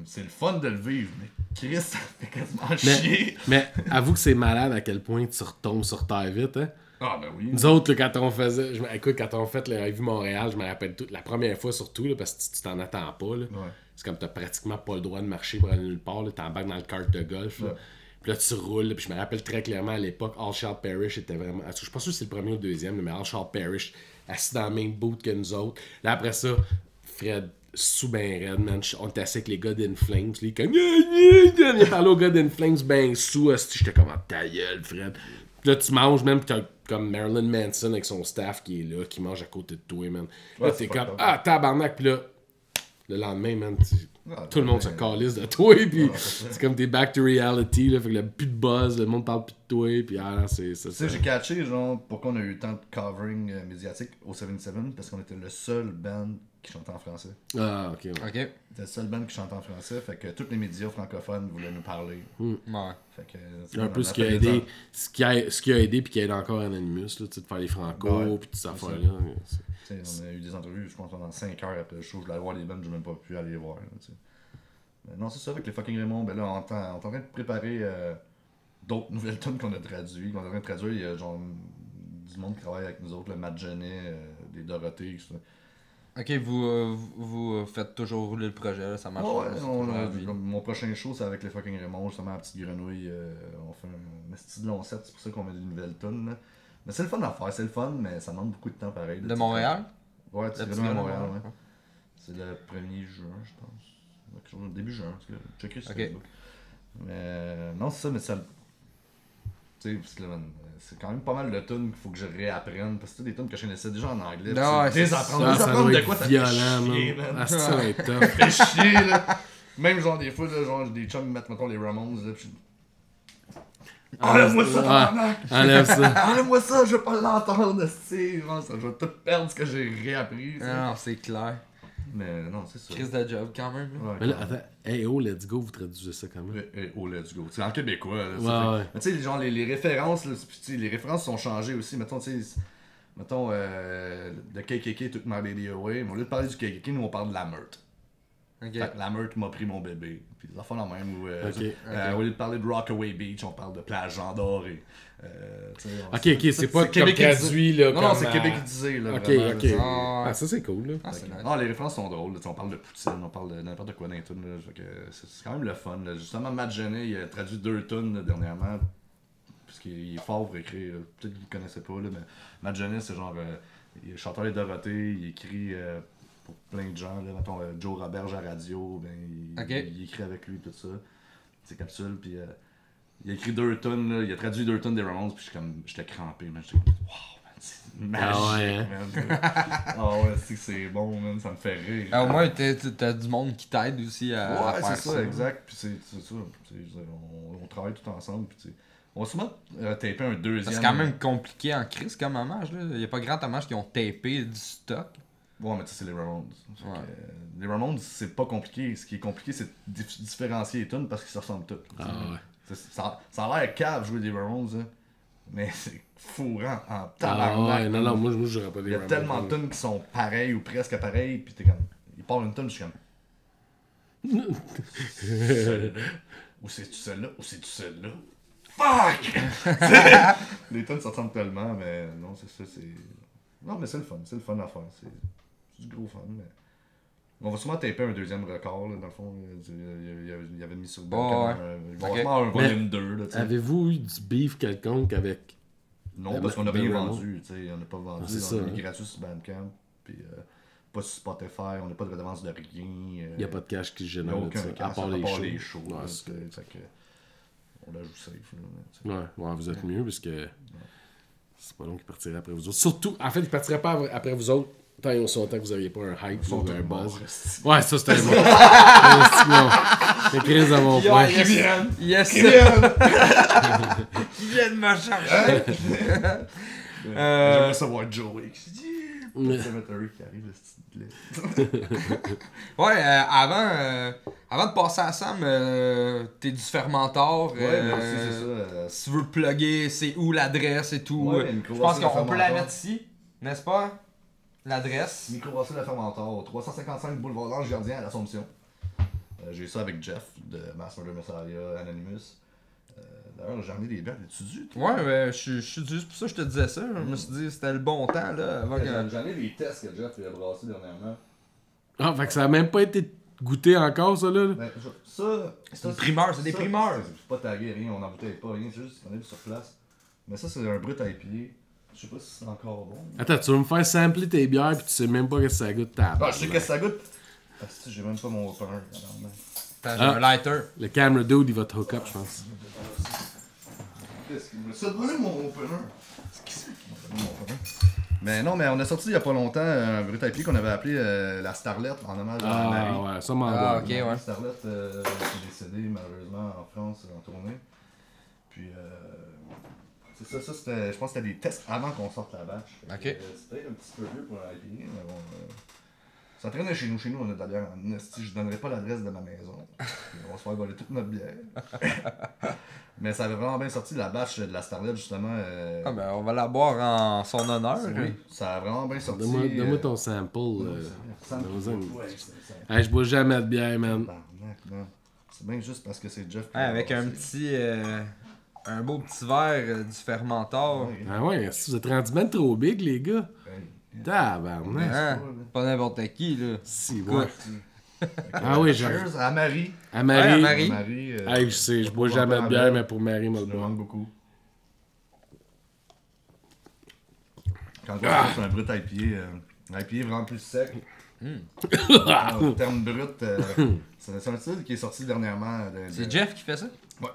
C'est le fun de le vivre, mais Chris, ça fait quasiment chier. Mais avoue que c'est malade à quel point tu retombes sur terre vite, hein. Ah, ben oui. Nous autres, là, quand on faisait. Écoute, quand on fait le Revue Montréal, je me rappelle tout. La première fois surtout, là, parce que tu t'en attends pas. Là. Ouais. C'est comme t'as pratiquement pas le droit de marcher pour aller nulle part. T'embarques dans le kart de golf. Là. Ouais. Puis là, tu roules. Là, puis je me rappelle très clairement à l'époque, All Shall Perish était vraiment. Je suis pas sûr si c'est le premier ou le deuxième, mais All Shall Perish, assis dans le même boot que nous autres. Là, après ça, Fred. Sous ben raide, man. On était assis avec les gars d'In Flames. Là, comme. Il parlait aux gars d'In Flames ben sous. J'étais comme ta gueule, Fred. Puis là, tu manges même, pis t'as comme Marilyn Manson avec son staff qui est là, qui mange à côté de toi, man. Là, Ouais, t'es c'est comme, pas ah, tabarnak, pis là, le lendemain, man, Ah, tout le monde se calisse de toi, pis c'est comme t'es back to reality, là, fait que là, plus de buzz, le monde parle plus de toi, pis ah, c'est ça. Tu sais, j'ai catché, genre, pourquoi on a eu tant de covering médiatique au 77, parce qu'on était le seul band qui chantait en français. Ah, ok, ouais. Ok. C'était le seul band qui chantait en français, fait que tous les médias francophones voulaient nous parler. Ouais. Fait que, C'est un peu ce qui a aidé, ce qui a aidé puis qui aide encore Anonymous, là, tu sais, de faire les franco, Ouais, pis toutes ces c'est ça. affaires-là. Tu sais, on a eu des entrevues, je pense, pendant 5 heures après le show. Je voulais aller voir les bands, j'ai même pas pu aller les voir. Là, tu sais. Mais non, c'est ça, avec les fucking Raymond, ben là, on est en train de préparer d'autres nouvelles tunes qu'on a traduites. On est en train de traduire, il y a genre du monde qui travaille avec nous autres, le Matt Genet, des Dorothée, tout ça. Ok, vous faites toujours rouler le projet, là, ça marche. Ouais, c'est toujours la vie. mon prochain show, c'est avec les fucking Raymond, justement, la petite grenouille. On fait un style long set, c'est pour ça qu'on met des nouvelles tunes. Là. Mais c'est le fun à faire, c'est le fun, mais ça demande beaucoup de temps pareil. Là, De Montréal? Ouais, La c'est petite vraiment à grenouille, Montréal, ouais. ouais. C'est le 1er juin, je pense. Quelque chose, début juin, parce que checker sur Ok. Facebook. Mais non, c'est ça, mais ça. Tu sais, parce que là, man, c'est quand même pas mal de tunes qu'il faut que je réapprenne. Parce que c'est des tunes que je connaissais déjà en anglais. Ah ouais, puis c'est désapprendre. Ça Désapprendre doit de être quoi ça fait violent, chier, man. man. Ah, ça va être tough. Ça fait chier, là. Même genre des fois, là, genre des chums me mettent, mettons, les Ramones, là, puis enlève-moi ça, tabarnak! Enlève ça. Enlève-moi ça, je veux pas l'entendre, c'est genre, ça, je vais tout perdre ce que j'ai réappris. tu sais. Non, c'est clair. Mais non, c'est ça. Crise de job quand même. Là. Ouais, Mais là, quand même. attends, hey oh, let's go, vous traduisez ça quand même. Oh, let's go. C'est en québécois. Là, Ouais, ouais. Mais tu sais, genre, les références, là, tu sais, les références sont changées aussi. Mettons, tu sais, mettons, le KKK took my baby away. Mais au lieu de parler du KKK, nous, on parle de la meurtre. Ok. Fait que la meute m'a pris mon bébé. Puis des affaires la même où, Ok. au lieu de parler de Rockaway Beach, on parle de plage Jean doré. Ok, c'est pas comme traduit là. Non, comme, c'est québécisé là. Ok, vraiment, ok. là, Ah, ça c'est cool là. Ah, c'est nice. les références sont drôles. On parle de Poutine, on parle de n'importe quoi dans les tunes. C'est quand même le fun. Là. Justement, Matt Genet, il a traduit 2 tunes là, dernièrement. Parce qu'il est fort pour écrire. Peut-être qu'il ne connaissait pas. Là, mais Matt Genet, c'est genre. Il est chanteur de Dorothée. Il écrit pour plein de gens. Là, mettons, Joe Roberge à radio. Ben, il écrit avec lui, tout ça. Ses capsules. Puis il a écrit 2 tunes. Là, il a traduit 2 tunes des Ramones. Puis j'étais crampé. J'étais comme, wow, man, c'est magique. Ah ouais, hein? Man. Ah ouais, c'est bon, man. Ça me fait rire. Au moins, t'as du monde qui t'aide aussi à Ouais, faire c'est ça, exact. Puis c'est ça. On travaille tout ensemble. Puis on va souvent taper un deuxième. C'est quand même compliqué en crise comme hommage. Là. Il y a pas grand hommage qui ont tapé du stock. Ouais, mais tu sais, c'est les Ramones. Ouais. Les Ramones, c'est pas compliqué. Ce qui est compliqué, c'est de différencier les tunes parce qu'ils se ressemblent tous. Ah ouais. Ça a l'air cave jouer des Ramones, hein, mais c'est fourrant en Ah tabarnak. ouais, non, moi j'aurais pas Il des y a Ramones. tellement de tunes qui sont pareilles ou presque pareilles, puis t'es comme. Il part une tune, je suis comme. Celle-là? Ou c'est-tu celle-là? Ou c'est-tu celle-là? Fuck! Les tunes se ressemblent tellement, mais non, c'est ça, c'est. Non, mais c'est le fun à faire. C'est du gros fun, mais. On va sûrement taper un deuxième record, là, dans le fond. Il avait mis sur le Oh, ouais. il va y avoir un volume 2, là, tu sais. Avez-vous eu du beef quelconque avec. Non, parce qu'on n'a rien The Ramones. vendu, tu sais. On n'a pas vendu. Ah, c'est On ça, est hein. gratuit sur Bandcamp, puis pas sur Spotify, on n'a pas de redevance de rien. Il n'y a pas de cash qui se Il n'y a génère de aucun ça, cash, à part les shows. là, Ouais, fait que on la joue safe. Là, tu sais. ouais, vous êtes mieux parce que c'est pas long qu'il partirait après vous autres. Surtout, en fait, il partirait pas après vous autres tant et aussi longtemps que vous n'aviez pas un hype ou un buzz. Ouais, ça c'était bon. C'est crise à mon point. Yes! Qui viennent me chercher! J'aimerais savoir Joey qui se dit. Cemetery qui arrive, le style. Ouais, avant de passer à Sam, t'es du fermentor. Ouais, mais aussi, c'est ça. Si tu veux plugger, c'est où l'adresse et tout. Ouais, Je pense microbrasserie qu'on peut la Fermentor. mettre ici, n'est-ce pas? L'adresse. Microbrasserie La Fermentor, 355 boulevard l'Ange Gardien à l'Assomption. J'ai eu ça avec Jeff de Mass Murder Messiah, Anonymous. D'ailleurs, j'ai ramené des bières, t'es-tu dû? toi? Ouais, mais je suis dû, c'est pour ça que je te disais ça. Je me suis dit c'était le bon temps là. Avant que... J'en ai des tests que Jeff a brassés dernièrement. Ah, fait que ça a même pas été goûté encore, ça là. Ben, ça, C'est une primeur, c'est des primeurs. C'est pas tagué, rien, on n'en bouteille pas, rien, c'est juste qu'on a vu sur place. Mais ça, c'est un brut à épier. Je sais pas si c'est encore bon. Attends, tu vas me faire sampler tes bières pis tu sais même pas que ça goûte ta Ah, je sais que ça goûte. Ah, si, j'ai même pas mon opener. J'ai un lighter. Le camera dude, il va te hook up, je pense. Ça doit être mon opener. Qui c'est qui m'a donné mon opener? Mais non, mais on a sorti il y a pas longtemps un brut à pied qu'on avait appelé la Starlet en hommage à Marie. Ah ouais, ça m'en Ah, va. ok, ouais. Starlet qui est décédée malheureusement en France en tournée. Puis c'est ça c'était, je pense que c'était des tests avant qu'on sorte la batch. Ok. C'était un petit peu vieux pour un IPA, mais bon. Ça traînait chez nous. Chez nous, on a de la bière en esti. Je donnerai pas l'adresse de ma maison. On va se faire voler toute notre bière. Mais ça avait vraiment bien sorti de la batch de la Starlet, justement. Ah ben on va la boire en son honneur. Oui, ça a vraiment bien sorti. Donne-moi ton sample. Sample. donne-moi un- Ouais, c'est ça. Hey, je bois jamais de bière, man. Tabarnak, man. C'est bien juste parce que c'est Jeff. qui Ouais, l'a avec un brassé. petit un beau petit verre du fermentor. Ouais, Ah ouais, si vous êtes rendu même trop big, les gars. hey. Tabarnak. Hein? Pas n'importe qui là. Si, Écoute. ouais. Ah oui, j'ai. Cheers à Marie. À Ouais, Marie. à Marie. Marie. Hey, je sais, je bois jamais de bière, mais pour Marie, moi, Je le le bois. manque beaucoup. Quand on Ah! c'est un brut IPA, l'IPA est vraiment plus sec. Ah! En termes brut, c'est un style qui est sorti dernièrement. C'est Jeff qui fait ça? Ouais.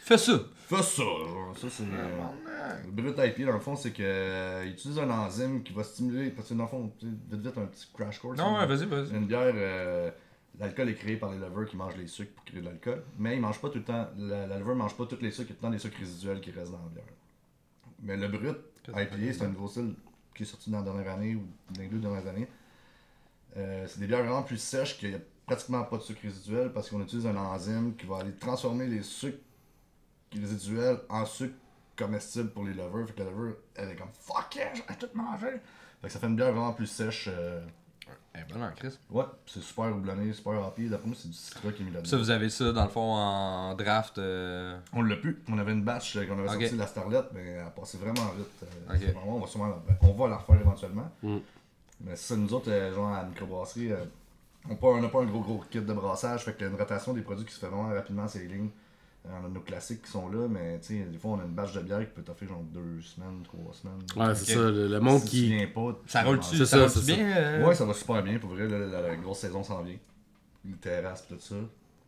Fais ça! Fais ça, genre. Ça, c'est. Le brut IPA, dans le fond, c'est qu'il utilise un enzyme qui va stimuler. Parce que dans le fond, tu sais, vite, un petit crash course. Non, ouais, vas-y, vas-y. Une bière, l'alcool est créé par les levures qui mangent les sucres pour créer de l'alcool. Mais ils mangent pas tout le temps. La levure mange pas tous les sucres, il y a tout le temps des sucres résiduels qui restent dans la bière. Mais le brut IPA, c'est un nouveau style qui est sorti dans la dernière année ou dans les 2 dernières années. C'est des bières vraiment plus sèches qu'il n'y a pratiquement pas de sucre résiduel parce qu'on utilise un enzyme qui va aller transformer les sucres résiduels en sucre comestible pour les levures. Fait que la levure, elle est comme fuck yeah, j'aurais tout mangé. Fait que ça fait une bière vraiment plus sèche. Bon, non, Chris. Ouais, c'est super houblonné, super hoppy. D'après moi, c'est du Citra qui est mis là-dedans. Ça, vous avez ça, dans le fond, en draft. On l'a plus. On avait une batch qu'on avait sorti de la Starlet, mais elle a passé vraiment vite. Vraiment, on va la refaire éventuellement. Mais c'est ça, nous autres, genre à la microbrasserie, on n'a pas un gros kit de brassage, fait qu'il y a une rotation des produits qui se fait vraiment rapidement sur les lignes. On a nos classiques qui sont là, mais tu sais, des fois on a une batch de bière qui peut t'offrir genre 2 semaines, 3 semaines. Ouais, c'est ça, le monde si qui. Tu viens pas, Ça roule-tu ça, bien? Ouais, ça va super bien, pour vrai, la grosse saison s'en vient. Les terrasses, tout ça.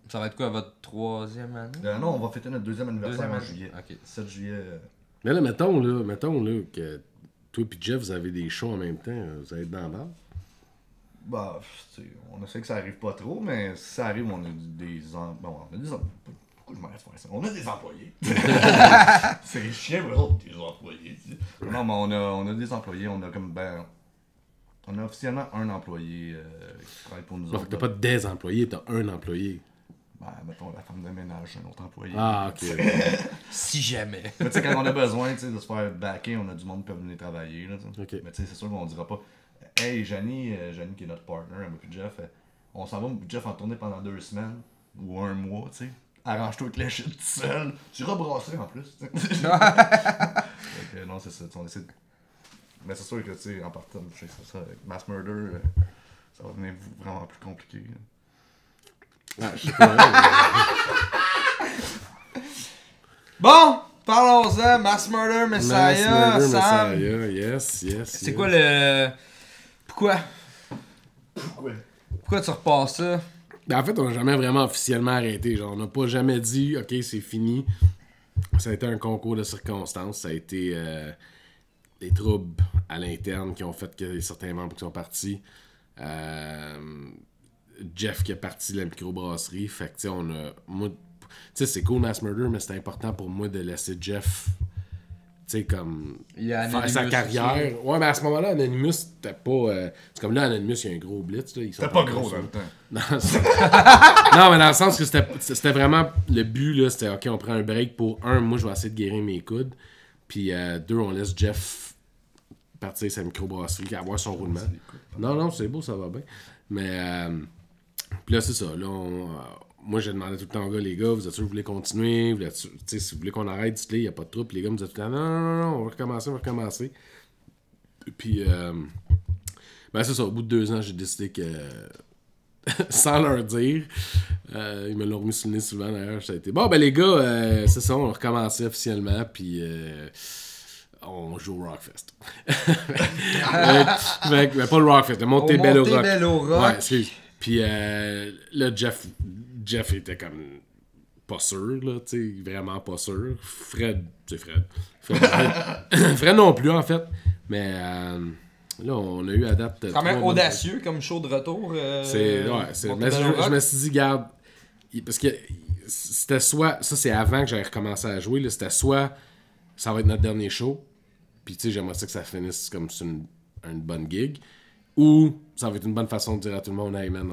Ça va être quoi, votre 3e année? Non, on va fêter notre 2e anniversaire en juillet. Ok. 7 juillet. Mais là, mettons là, que toi et Jeff, vous avez des shows en même temps, vous allez être dans la barre. Bah, tu sais, on essaie que ça arrive pas trop, mais si ça arrive, on a des pourquoi je m'arrête faire ça? On a des employés. C'est chiant, mais on a des employés. Tu sais. Non, mais on a des employés, on a comme on a officiellement un employé qui travaille pour nous Non, autres. t'as pas des employés, t'as un employé. Ben, mettons la femme de ménage, un autre employé. Ah, ok. Si jamais. Mais tu sais, quand on a besoin de se faire backer, on a du monde qui peut venir travailler. Là, Ok. Mais tu sais, c'est sûr qu'on dira pas hey, Janie qui est notre partner, moi puis Jeff, on s'en va, Jeff, en tournée pendant 2 semaines ou 1 mois, tu sais. Arrange-toi avec les shit tout seul. Tu iras brasser en plus. Donc, non, c'est ça. On essaie de... Mais c'est sûr que, tu sais, en partant, je sais ça, avec Mass Murder, ça va devenir vraiment plus compliqué. Ah, je sais pas. Bon, parlons-en. Mass Murder Messiah, Mass Murder Sam. Messiah, yes. C'est quoi le... Pourquoi tu repasses ça? Ben, en fait, on n'a jamais vraiment officiellement arrêté. Genre, on n'a pas jamais dit, OK, c'est fini. Ça a été un concours de circonstances. Ça a été des troubles à l'interne qui ont fait qu'il y a certains membres qui sont partis. Jeff qui est parti de la microbrasserie. Fait que, tu sais, on a... Moi, tu sais, c'est cool, Mass Murder, mais c'était important pour moi de laisser Jeff... Tu sais, comme, faire sa carrière. Aussi. Ouais, mais à ce moment-là, Anonymous, c'était pas... c'est comme là, Anonymous, il y a un gros blitz. C'était pas gros, en même temps. Non, mais dans le sens que c'était vraiment... Le but, là, c'était, OK, on prend un break pour... Moi, je vais essayer de guérir mes coudes. Puis 2, on laisse Jeff partir sa microbrasserie, avoir son roulement. Non, c'est beau, ça va bien. Mais... puis là, c'est ça. Là, moi, j'ai demandé tout le temps aux gars, les gars, vous êtes sûr que vous voulez continuer? Si vous voulez qu'on arrête, dites-le, il n'y a pas de trouble. Les gars me disaient tout le temps, non, on va recommencer. Puis, ben c'est ça, au bout de 2 ans, j'ai décidé que, sans leur dire, ils me l'ont remis sur le nez souvent d'ailleurs, ça a été, bon, ben les gars, c'est ça, on a recommencé officiellement, puis on joue au Rockfest. Mais pas le Rockfest, le Montebello Rock. Ouais, excuse. Puis là, Jeff était comme pas sûr, là, tu sais, vraiment pas sûr. Fred. Fred non plus, en fait. Mais là, on a eu à date... Quand même audacieux comme show de retour. Mais je me suis dit, garde, parce que c'était soit... Ça, c'est avant que j'avais recommencé à jouer, là, c'était soit ça va être notre dernier show, puis tu sais, j'aimerais ça que ça finisse comme sur une bonne gig, ou ça va être une bonne façon de dire à tout le monde, hey man,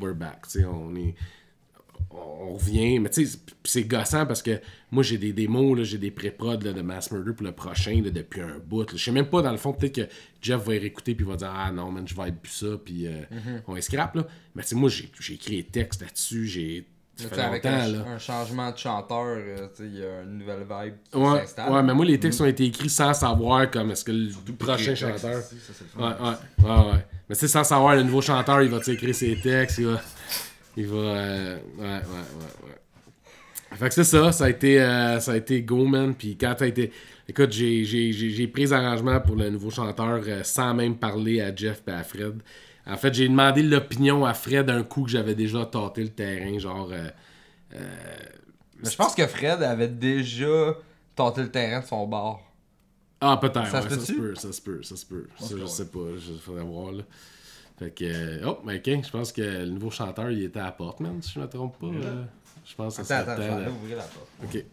we're back, tu sais, on revient, mais tu sais, c'est gossant parce que moi j'ai des démos, là, j'ai des pré-prod là, de Mass Murder pour le prochain là, depuis un bout. Je sais même pas, dans le fond, peut-être que Jeff va y réécouter puis va dire ah non man, je vais être plus ça, puis on va scrap là. Mais tu sais, moi j'ai écrit des textes là-dessus, ça fait avec longtemps, un changement de chanteur, il y a une nouvelle vibe qui s'installe. Ouais, mais moi les textes ont été écrits sans savoir comme est-ce que le prochain chanteur. Ouais. Mais c'est sans savoir le nouveau chanteur, il va écrire ses textes, il va ouais. Fait que c'est ça a été go man, puis quand t'as été écoute, j'ai pris les arrangements pour le nouveau chanteur sans même parler à Jeff et à Fred. En fait, j'ai demandé l'opinion à Fred un coup que j'avais déjà tâté le terrain, genre mais je pense que Fred avait déjà tâté le terrain de son bar. Ah, peut-être, ça se peut. Ça, je sais pas, il faudrait voir, là. Fait que, ok, je pense que le nouveau chanteur, il était à la porte, man, si je me trompe pas. Je pense que ça attends, je vais aller ouvrir la porte. Ok.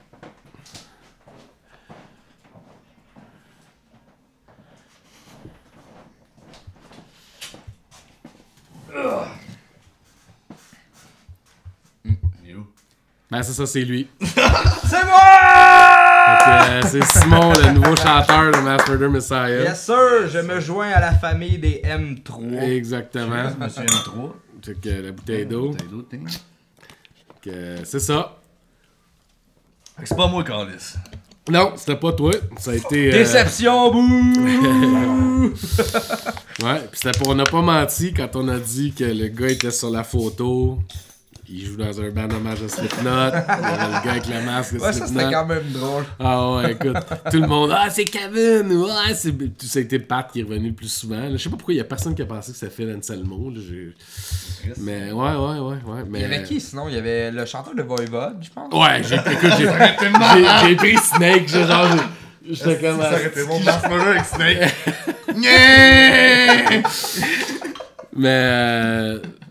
Il est où? Ben, c'est ça, c'est lui. C'est moi! que c'est Simon, le nouveau chanteur de Mass Murder Messiah. Yes sir, je me joins à la famille des M3. Exactement. Monsieur M3. Fait que la bouteille d'eau. ting. Fait que c'est ça. Fait que c'est pas moi, Carlis. Non, c'était pas toi. Ça a été. Déception, bouh! Ouais, pis c'était pour. On n'a pas menti quand on a dit que le gars était sur la photo. Il joue dans un band hommage à Slipknot. Il y avait le gars avec la masque de Ouais, ça Slipknot. c'était quand même drôle. Ah ouais, écoute, tout le monde, ah c'est Kevin, ouais, c'est... Ça a été Pat qui est revenu le plus souvent. Là. Je sais pas pourquoi il y a personne qui a pensé que c'était Phil Anselmo. Là. Mais ouais. Mais... Il y avait qui sinon? Il y avait le chanteur de Voivode, je pense. Ouais, j'ai pris Snake, genre, j'étais comme... Ça aurait été mon Mass Murder avec Snake.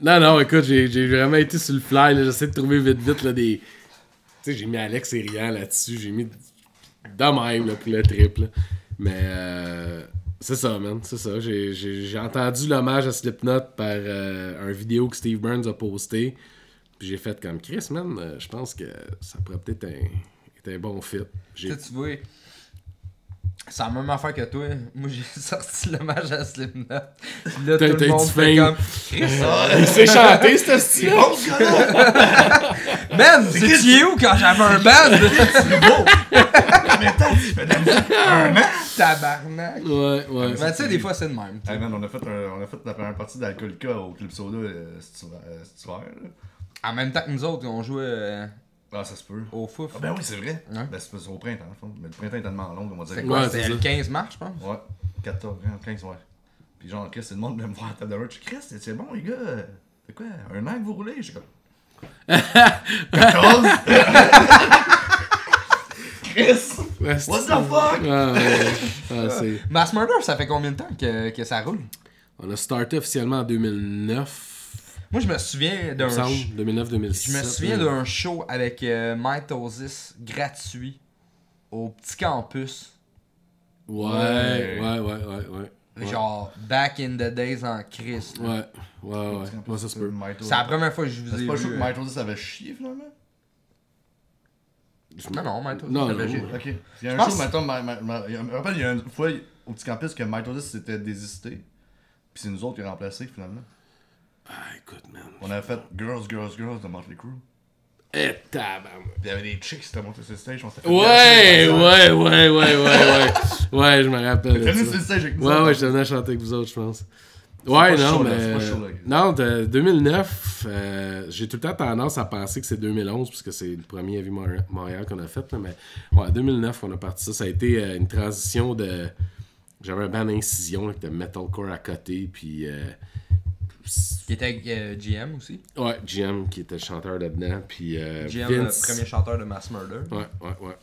Mais non, écoute, j'ai vraiment été sur le fly, là. J'essaie de trouver vite là, des... Tu sais, j'ai mis Alex et Rian là-dessus, j'ai mis de même là, pour le trip, là. Mais c'est ça, man, c'est ça. J'ai entendu l'hommage à Slipknot par un vidéo que Steve Burns a posté, puis j'ai fait comme Chris, man, je pense que ça pourrait peut-être être un bon fit. Tu vois, c'est la même affaire que toi. Moi, j'ai sorti l'hommage à Slipknot. Puis là, tout le monde fait comme... Il sait chanter, ce style. Bon, ce gars-là! Man, c'est où quand j'avais un band? C'est beau! Mais attends, tu fais de la musique un an! Ouais. Tabarnak. Mais tu sais, des fois, c'est de même. Hey man, on a fait la première partie d'Alcoolica au Club Soda cet hiver. Là. En même temps que nous autres, on jouait Ah, ça se peut. au fouf. Ah ben oui, c'est vrai. Ouais. Ben c'est au printemps, en fait. Mais le printemps est tellement long, on va dire. C'est quoi? Ouais, C'était c'est le ça. 15 mars, je pense. Ouais, 14, 15, ouais. Puis genre, Chris, c'est le monde de me voir à la table de route. Chris, c'est bon, les gars. C'est quoi? Un an que vous roulez? J'ai comme. 14? Chris! What the fuck? C'est... Mass Murder, ça fait combien de temps que ça roule? On a starté officiellement en 2009. Moi, je me souviens d'un... 2009-2006. Je me souviens d'un show avec Mitosis gratuit au petit campus. Ouais. Genre, back in the days en Christ. Ouais, ça se peut. C'est la première fois que je vous ai C'est pas le show vu. que Mitosis avait chié finalement? Non, Mitosis Non, avait non. chié. Ok. Il y a un pense- show, mettons, je me rappelle, il y a une fois au petit campus que Mitosis s'était désisté. Puis c'est nous autres qui a remplacé finalement. Ah, écoute, man. On avait fait Girls de Motley Crue. Eh, tabarnak. Puis il y avait des chicks qui s'étaient montés sur le stage. On s'était fait Ouais, lâcher. ouais, je me rappelle. T'es de venu ça. sur le stage avec nous. Ouais, autres. je venais chanter avec vous autres, je pense. pas Ouais, non, chaud, là, mais. c'est pas chaud, là. Non, de 2009, j'ai tout le temps tendance à penser que c'est 2011, puisque c'est le premier Heavy Montréal qu'on a fait. Là, mais ouais, 2009, on a parti ça. Ça a été une transition de. J'avais un band Incision avec de metalcore à côté, puis. Qui était avec GM aussi. Ouais, GM qui était le chanteur là-dedans, puis. GM, Vince. le premier chanteur de Mass Murder. Ouais.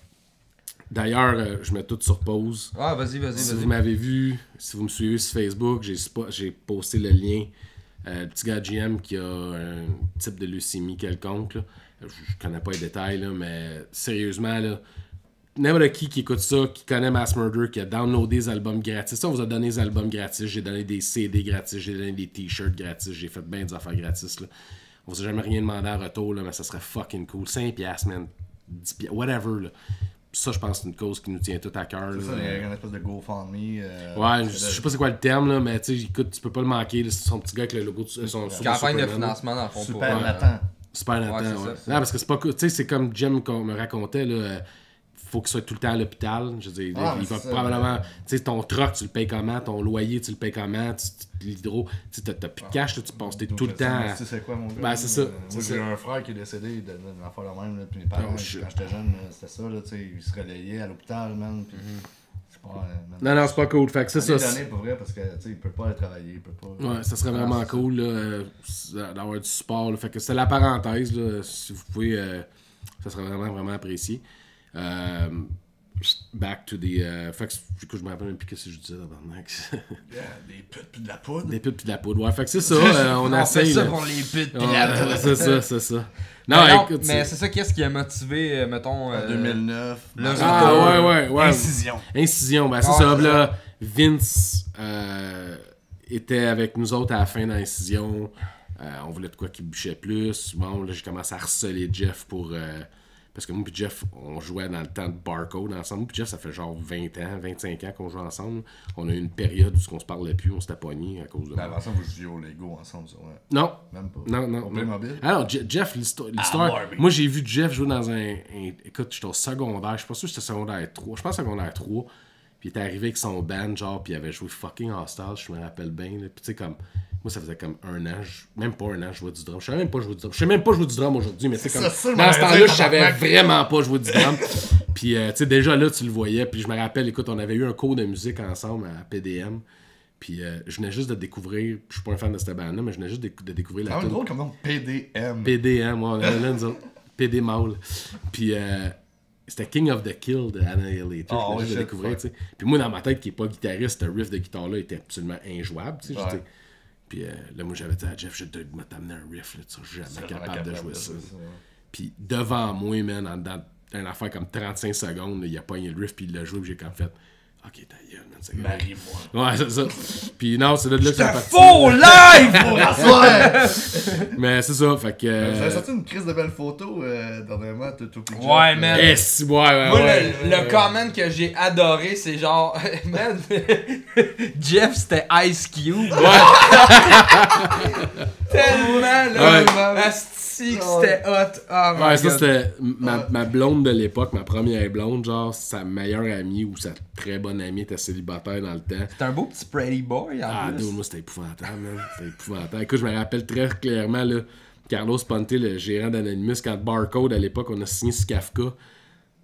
D'ailleurs, je mets tout sur pause. Ah, vas-y. Si vous m'avez vu, si vous me suivez sur Facebook, j'ai posté le lien. Le petit gars GM qui a un type de leucémie quelconque. Là. Je connais pas les détails, là, mais sérieusement, là, n'importe qui écoute ça, qui connaît Mass Murder, qui a downloadé des albums gratis. Ça, on vous a donné des albums gratis. J'ai donné des CD gratis. J'ai donné des t-shirts gratis. J'ai fait bien des affaires gratis. Là. On vous a jamais rien demandé en retour, là, mais ça serait fucking cool. 5$, man. 10$, whatever. Là. Ça, je pense que c'est une cause qui nous tient tout à cœur. C'est là. ça, il y a une espèce de GoFundMe. Ouais, je sais pas c'est quoi le terme, là, mais tu sais, écoute, tu peux pas le manquer. là, C'est son petit gars avec le logo de son Campagne de Superman. financement dans le fond. Super pour, Nathan. Super Nathan, Ouais, c'est ouais. ça. Non, parce que c'est pas cool. Tu sais, c'est comme Jim qu'on me racontait, là. Faut qu'il soit tout le temps à l'hôpital. Je veux dire, Ah, il va c'est ça, probablement. Tu sais, ton truck, tu le payes comment? Ton loyer, tu le payes comment? L'hydro, tu sais, t'as plus de cash, là, tu passes tout le temps. Tu sais, c'est quoi, mon gars? Ben, c'est ça, Moi, c'est j'ai ça. un frère qui est décédé de l'enfant la même, là, puis mes parents, Oh, shit. quand j'étais jeune, c'était ça, là, tu sais, ils se relayaient à l'hôpital, man, puis c'est pas... man, Non, c'est pas cool. Fait que c'est année ça. d'année, pour vrai, parce que, tu sais, il peut pas aller travailler, il peut pas... Ouais, ça serait vraiment cool là, d'avoir du support. Là. Fait que c'est la parenthèse. Là, si vous pouvez, ça serait vraiment apprécié. Back to the. Fait que du coup, je me rappelle même plus ce que je disais d'abord. Yeah, des putes pis de la poudre. Des putes pis de la poudre. Ouais, fait que c'est ça. On On fait essaye. ça là. pour les putes pis Ouais, la poudre. c'est ça. Non, Mais non, écoute. mais c'est ça, qu'est-ce qui a motivé, mettons... En 2009. le Mass retour. Murder, ouais. Incision. Incision, ben c'est Ouais, ça. c'est Là, Vince était avec nous autres à la fin d'Incision. On voulait de quoi qu'il bouchait plus. Bon, là, j'ai commencé à harceler Jeff pour Parce que moi et Jeff, on jouait dans le temps de Barcode ensemble. Moi et Jeff, ça fait genre 20 ans, 25 ans qu'on joue ensemble. On a eu une période où on se parlait plus, on s'était pognés à cause de Mais avant ça, vous jouiez au Lego ensemble, ça, ouais. Non. Même pas. Non. Au Playmobil? Alors, Jeff, l'histoire. Barbie. Moi, j'ai vu Jeff jouer dans écoute, j'étais au secondaire. Je suis pas sûr que c'était secondaire 3. Je pense secondaire 3. Puis il était arrivé avec son band, genre, puis il avait joué fucking Hostile, je me rappelle bien. Là. Puis tu sais, comme. Moi, ça faisait comme un an, même pas un an, je jouais du drum. Je savais même pas jouer du drum. Je sais même pas jouer du drum aujourd'hui, mais tu sais, comme. Dans ce temps-là, je savais vraiment pas jouer du drum. Puis, tu sais, déjà là, tu le voyais. Puis je me rappelle, écoute, on avait eu un cours de musique ensemble à PDM. Puis je venais juste de découvrir, je suis pas un fan de cette bande-là, mais je venais juste de découvrir la C'est drôle comme nom, PDM. PDM, ouais, là, nous autres. PD Mall. Puis c'était King of the Kill de Annihilator. Je venais juste de découvrir, tu sais. Puis moi, dans ma tête, qui est pas guitariste, ce riff de guitare-là était absolument injouable, tu sais. Ouais. Puis là, moi, j'avais dit à Jeff, je dois t'amener un riff, là, tu seras jamais capable de jouer ça. Puis devant moi, man, dans une affaire comme 35 secondes, là, il a pogné le riff, puis il l'a joué, puis j'ai comme fait. Ok, ta gueule, man, c'est Marie-moi. Ouais, c'est ça. Puis non, c'est là que ça parti. Faux live! Mais c'est ça, fait que. Vous avez sorti une crise de belles photos dernièrement, tout Ouais, man. Ouais, Moi, ouais. le comment que j'ai adoré, c'est genre, man, Jeff, c'était Ice Cube. Ouais. Tellement, là, Ouais. asti que c'était hot. Oh my Ouais, ça God. c'était ma blonde de l'époque, ma première blonde, genre sa meilleure amie ou sa très bonne amie était célibataire dans le temps. C'était un beau petit pretty boy, en Ah, plus. dude, moi c'était épouvantable, man. C'était épouvantable. Écoute, je me rappelle très clairement, là, Carlos Ponte, le gérant d'Anonymous, quand Barcode, à l'époque, on a signé sur Kafka,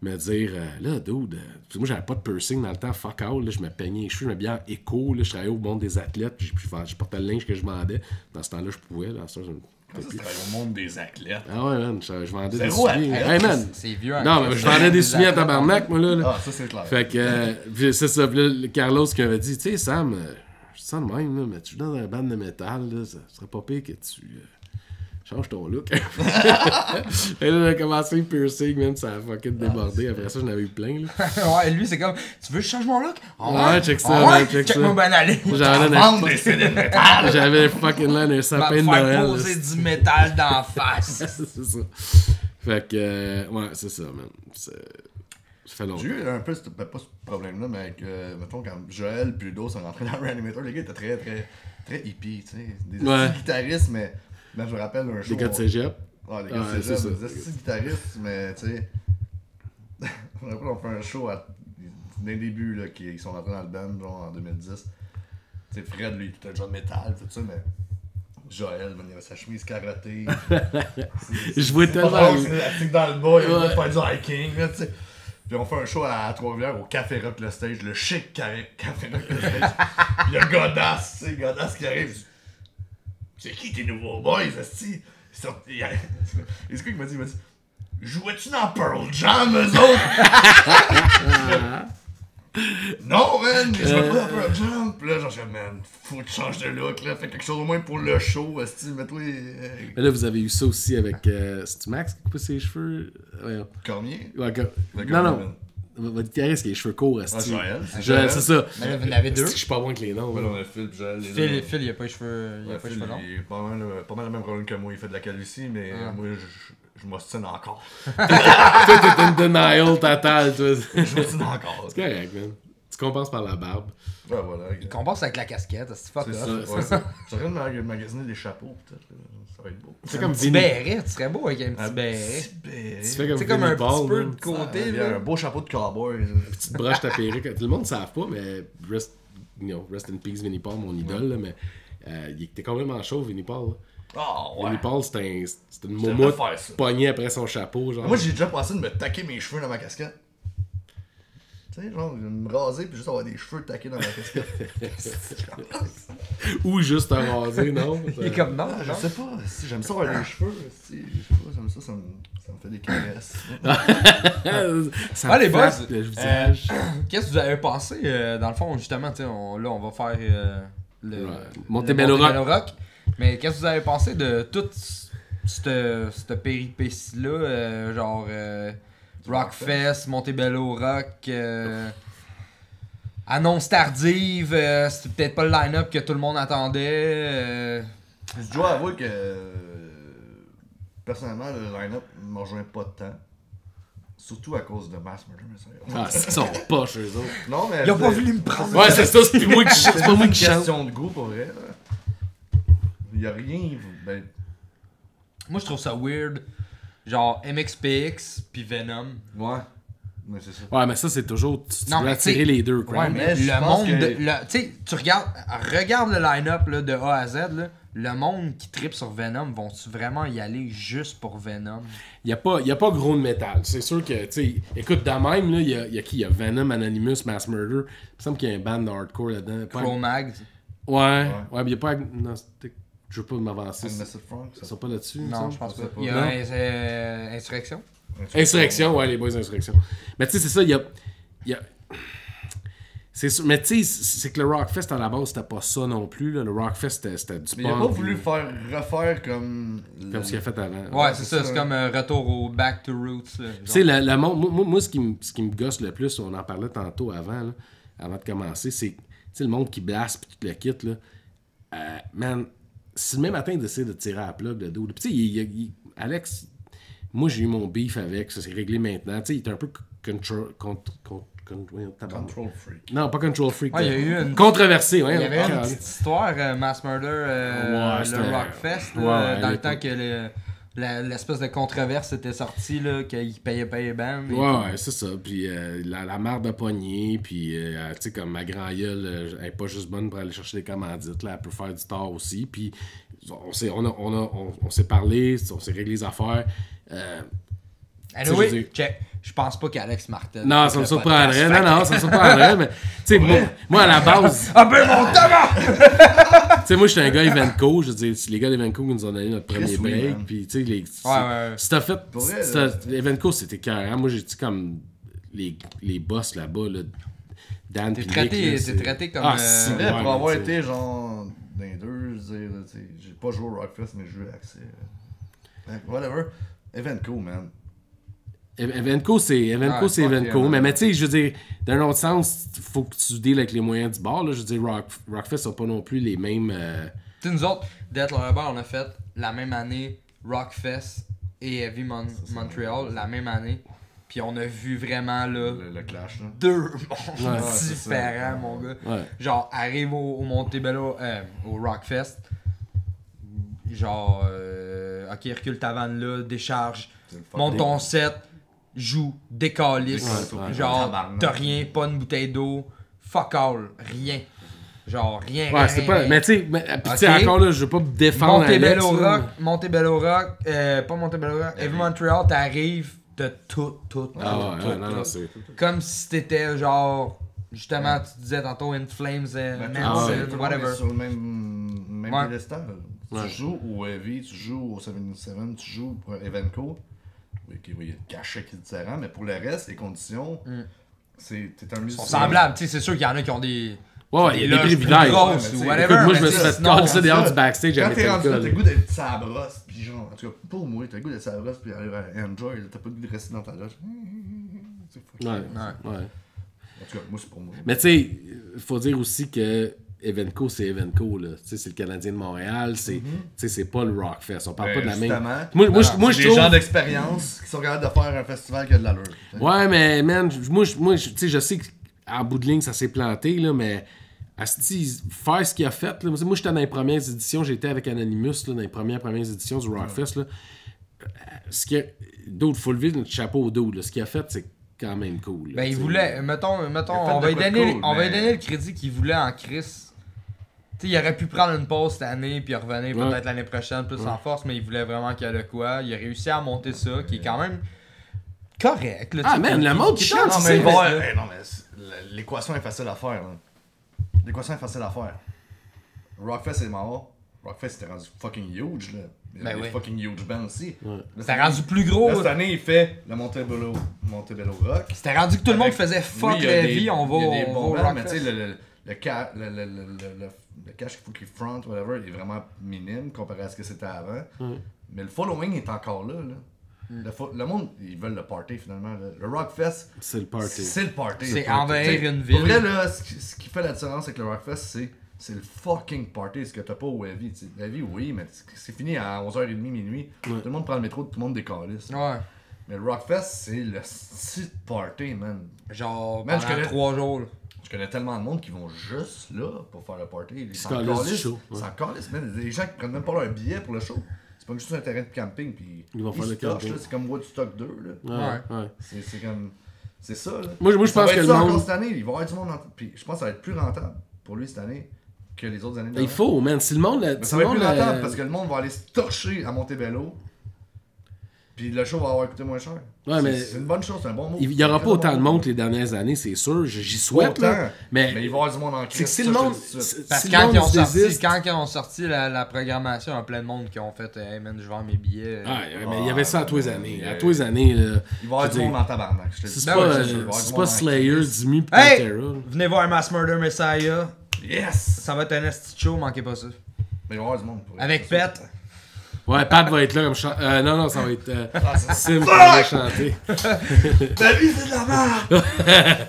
me dire, là, dude, moi j'avais pas de piercing dans le temps, fuck all, là, je me peignais les cheveux, je me bien en écho, là, je travaillais au monde des athlètes, puis je portais le linge que je vendais. Dans ce temps-là, je pouvais, dans ce temps, C'est au monde des athlètes. ah ouais, man, je vendais des Zéro souliers. athlète. Hey, man. C'est vieux. Non, mais je vendais des souliers à tabarnak, moi, là. Ah, ça c'est clair. Fait que, puis c'est ça, puis là, le Carlos qui m'avait dit, tu sais, Sam, je te sens de même, là, mais tu joues dans un band de métal, là, ça serait pas pire que tu changes ton look. Et là, on a commencé le piercing, même, ça a fucking débordé. Après ça, j'en avais eu plein, là. Ouais, lui, c'est comme, tu veux que je change mon look? Ouais, check ça, Ah man, ouais, check ça. check-moi ben aller. J'avais Vendre des CD de métal! j'avais fucking là un sapin de Va me Noël. faire là. poser du métal d'en face. C'est ça. Fait que, ouais, c'est ça, man. Ça fait longtemps. J'ai eu un peu pas ce problème-là, mais avec, mettons, quand Joël puis Ludo sont rentrés dans Reanimator, les gars étaient très hippies, tu sais. Des Ouais. petits guitaristes, mais je me rappelle un show. Les gars de cégep. Ouais, les gars Ouais, de c'est ça. cégep, des petits guitaristes, mais tu sais. Je me rappelle, on fait un show dès le début, là, ils sont rentrés dans le band, genre en 2010. Tu sais, Fred, lui, il était déjà de métal, tout ça, mais. Joël, man, il avait sa chemise carottée. Je vois tellement. C'est élastique dans le bas, il Ouais. va faire du hiking, là, tu sais. Puis on fait un show à Trois-Rivières au Café Rock le Stage, le chic Café Rock le Stage. Puis il y a Godas, tu sais, Godas qui arrive. C'est qui tes nouveaux boys, esti? C'est quoi qu'il m'a dit? Il m'a dit, jouais-tu dans Pearl Jam, eux autres? Non, man, je jouais pas dans Pearl Jam. Puis là, genre, je dis, man, faut que tu changes de look, là. Fais quelque chose au moins pour le show, esti. Mets-toi Mais là, vous avez eu ça aussi avec. C'est-tu Max qui coupe ses cheveux? Ouais. Cormier. Ouais, Le non, gars, non. Votre guitariste qui a les cheveux courts, Ah, esti. Joël. C'est ça. Mais là, vous en avez deux. Je suis pas bon avec les noms. Ouais, là. on a Phil pis Joël. Phil, il a pas les cheveux, il a pas les cheveux longs. Il est pas mal le même rôle que moi. Il fait de la calvitie, mais moi, je m'ostine encore. Toi, t'es une denial totale, toi. Je m'ostine encore. C'est correct, man. Tu compenses par la barbe. Ouais, voilà. Il compense avec la casquette, c'est fuck C'est off. ça, ouais, ça. Je suis en train de magasiner des chapeaux, peut-être. Ça va être beau. C'est Un comme petit Vinny. béret, tu serais beau avec un petit béret. Tu fais comme C'est comme un Vinny Paul, petit peu man. de côté, Il y a un là. beau chapeau de cowboy. Petite broche ta perruque. Tout le monde ne savent pas, mais rest in peace, Vinny Paul, mon idole, là, mais il était complètement chauve, Vinny Paul. Là. Ah, ouais. Vinny Paul, c'était une devrais moumoute faire ça. poignée après son chapeau. Genre. Moi, j'ai déjà pensé de me taquer mes cheveux dans ma casquette. Tu sais, genre, me raser puis juste avoir des cheveux taqués dans ma casquette. Ou juste un rasé, non? Il est comme non, Ah, je non. sais pas, si j'aime ça avoir des cheveux, si, je sais pas, j'aime ça, ça me fait des caresses. Ça Ah, les me boys, flatte le visage. Qu'est-ce que vous avez pensé, dans le fond, justement, tu sais, là, on va faire le Montebello Rock. Rock. Mais qu'est-ce que vous avez pensé de toute cette péripétie-là, genre Rockfest, Montebello Rock, annonce tardive, c'était peut-être pas le line-up que tout le monde attendait. Je dois avouer que, personnellement, le line-up ne me rejoint pas tant. Surtout à cause de Mass Murder Messiah. Ah, c'est qu'ils sont poches, eux autres. Non, mais. Ils ont pas voulu me prendre. Ouais, c'est ça, c'est moi qui chante. C'est pas moi qui C'est une chante. question de goût pour vrai. Là. Il y a rien. Ben, Moi, je trouve ça weird. Genre MXPX puis Venom. ouais. Mais c'est ça. Ouais, mais ça, c'est toujours. Tu Non, veux mais attirer t'sais- les deux, Ouais, crowd. mais je le pense monde. que- Tu sais, tu regarde le line-up là, de A à Z. Là, le monde qui tripe sur Venom, vont-tu vraiment y aller juste pour Venom? Il n'y a pas gros de métal. C'est sûr que, tu sais, écoute, dans même, là, il y a qui? Il y a Venom, Anonymous, Mass Murder. Il me semble qu'il y a un band de hardcore là-dedans. Pas- Cro-Mag. Ouais, mais il n'y a pas. Agnostic. Je veux pas m'avancer. Massive Front, Ils sont pas là-dessus. il me Non, semble? je pense pas. sais pas. Il y a Non. Insurrection. Insurrection, ouais, les boys Insurrection. Mais tu sais, c'est ça, il y a... C'est sûr, mais tu sais, c'est que le Rockfest à la base, c'était pas ça non plus. Là. Le Rockfest, c'était du Mais il a pas punk, voulu puis- refaire comme. Comme ce qu'il a fait avant. Ouais, c'est ça. ça. C'est comme retour au Back to Roots. Là, Tu sais, le monde, moi ce qui me gosse le plus, on en parlait tantôt avant, là, avant de commencer, c'est tu sais, le monde qui blasse pis tout le kit, là. Man, si le même matin il décide de tirer à la plug de dos, tu sais, Alex, moi j'ai eu mon beef avec, ça s'est réglé maintenant, tu sais, il était un peu Control Freak. non, pas control freak. Ouais, il y a eu une- controversé, ouais. Il y avait une carrément. petite histoire, Mass Murder, Ouais, c'était- le Rockfest, là, Ouais, dans à le temps l'époque. que l'espèce de controverse était sortie, là, qu'il payait pas les bandes. Ouais, c'est ça. Puis la marde de poignée, puis tu sais, comme ma grand-gueule, elle est pas juste bonne pour aller chercher des commandites, là, elle peut faire du tort aussi. Puis on s'est parlé, on s'est réglé les affaires. Anyway, je veux dire- check. Je pense pas qu'Alex Martin. Non, ça me surprendrait. Non, ça me surprendrait, mais tu sais, moi, à la base, Ah ben mon tabac! tu sais, moi, j'étais un gars Evenco. Je veux dire, les gars d'Evenco nous ont donné notre premier Chris, oui, break. man. Puis, tu sais, Ouais. si t'as fait. Pour vrai, si Evenco, c'était carré. Moi, j'ai dit comme les boss là-bas, là. Dan T'es puis traité, Nick, là, t'es c'est- traité comme. Ah, c'est C'est vrai, Ouais, pour avoir mais tu sais- été genre dans les deux, je veux dire, là, tu sais, j'ai pas joué au Rockfest, mais j'ai joué à Accès. Whatever. Evenco, man. Evenco, c'est fuck Evenco. yeah, man. Mais tu sais, je veux dire, d'un autre sens, faut que tu deals avec les moyens du bord. Là. Je veux dire, Rockfest sont pas non plus les mêmes. Tu sais, nous autres, Death Lover, on a fait la même année Rockfest et Heavy Montreal, la même année. Puis on a vu vraiment, là, Le clash, là. deux mondes Ouais, c'est ça. différents, mon gars. Ouais. Genre, arrive au Montebello, au Rockfest. Genre, ok, recule ta vanne là, décharge, C'est le fuck monte des- ton set, joue, décalisse. Ouais. Genre, Tabarnak. t'as rien, pas une bouteille d'eau, fuck all, rien. Genre, rien, Ouais, rien, c'est rien, pas. rien. Mais tu sais, puis tu sais, Ok. encore là, je veux pas me défendre. Montebello Alex, là. Rock, pas Montebello Rock, Heavy Montreal, t'arrives, t'as tout. Ah ouais, non, c'est. Comme si t'étais genre, justement, tu disais tantôt In Flames, Ben, Manson, ouais. tout le monde whatever. est sur le même Ouais. piédestal. Ouais. Tu joues au Heavy, tu joues au 77, tu joues pour Evenco. Oui, il y a le cachet qui est différent, mais pour le reste, les conditions, t'es un Ils musicien. sont semblables, tu sais, c'est sûr qu'il y en a qui ont des. Ouais, il y a des loges plus privilèges. grosses Ouais, mais ou tu sais, whatever. Écoute, moi, je mais me tu suis sais, fait sinon, coller ça dehors du backstage Quand avec t'es rendu là, t'as le l'alcool. goût d'être sa brosse, pis genre, en tout cas, pour moi, t'as le goût d'être sa brosse, pis aller à Enjoy, t'as pas le goût de rester dans ta loge. C'est fucké. Ouais, Ouais. ouais. En tout cas, moi, c'est pour moi. Mais tu sais, il faut dire aussi que Evenco, c'est Evenco, là. Tu sais, c'est le Canadien de Montréal, c'est tu sais, c'est pas le Rockfest. On parle pas de la même. Justement, Moi, c'est je des trouve. gens d'expérience qui sont capables de faire un festival qui a de l'allure. tu sais. Ouais, mais man, tu sais, je sais qu'en bout de ligne, ça s'est planté, là, mais asti, faire ce qu'il a fait, là, moi, j'étais dans les premières éditions, j'étais avec Anonymous, là, dans les premières éditions du Rockfest, là. Ce qui d'autres, faut lever notre chapeau au dos, là. Ce qu'il a fait, c'est quand même cool. là, Ben, il tu sais. voulait, mettons, fait on de va lui quoi de donner, cool, on va lui mais- donner le crédit qu'il voulait en Chris. Tu sais, il aurait pu prendre une pause cette année puis revenir Ouais. peut-être l'année prochaine plus en force, mais il voulait vraiment qu'il y ait de quoi. Il a réussi à monter ça, qui est quand même correct. Là, Ah, tu sais, man, le monde qui chante, Non, c'est mais, vrai. non, mais l'équation est facile à faire. Là. L'équation est facile à faire. Rockfest est mort. Rockfest était rendu fucking huge. Là. Il y a Ben des oui. fucking huge bands aussi. Là, C'était rendu plus gros. Là, cette année, il fait le Montebello Rock. C'était rendu que tout le monde Avec- faisait fuck oui, il y a la des- vie, on va il y a des on bons va au bands, mais tu Rockfest. sais, le cash qu'il faut qu'il front, whatever, est vraiment minime comparé à ce que c'était avant. Mais le following est encore là. Le monde, ils veulent le party finalement. Là. Le Rockfest, C'est le party. c'est le party. C'est Le party. envahir T'sais, une ville. Pour vrai, là, ce qui fait la différence avec le Rockfest, c'est le fucking party, ce que t'as pas au Heavy. T'sais. Heavy, oui, mais c'est fini à 11h30, minuit. Tout le monde prend le métro, tout le monde décalisse. Ouais. Mais le Rockfest, c'est le style party, man. Genre, Man, pendant 3 jours, là. Je connais tellement de monde qui vont juste là pour faire le party. Ils C'est s'en calissent du calissent. show, Ils ouais. s'en calissent, man. Des gens qui prennent même pas leur billet pour le show. C'est pas juste un terrain de camping, puis Ils vont faire le se touchent, camping. là. C'est comme Woodstock 2, là. Ouais. C'est comme... C'est ça, là. Moi, je Ça pense va que être le ça encore monde... cette année. Il va y avoir du monde. Puis je pense que ça va être plus rentable pour lui cette année que les autres années. Il d'avant. faut, man. Si le monde... Mais si ça le va être monde plus rentable parce que le monde va aller se torcher à Montebello. Puis le show va avoir coûté moins cher. Ouais, mais- C'est une bonne chose, c'est un bon mot. il y aura pas autant de monde que les dernières années, c'est sûr. J'y souhaite, là. Mais il va Mais y avoir du monde en c'est que crise. si le monde... Parce si que le monde se désiste... quand ils ont sorti la programmation, il y a plein de monde qui ont fait Hey man, je vends mes billets. Ouais, mais il y avait ça à tous les années. À tous les années, là. Il va y avoir du monde en tabarnak. Je te le dis. C'est Ben pas, ouais, c'est sûr. Il va y avoir du c'est monde pas en Slayer, crise. Dimi pis Hey! Pantera. Venez voir Mass Murder Messiah. Yes! Ça va être un esti de show, manquez pas ça. Mais il va y avoir du monde. Pour Avec c'est Pet. sûr. Ouais, Pat va être là comme chanteur. Non, ça va être Sim qui Fuck! va chanter. Ta vie, c'est de la merde!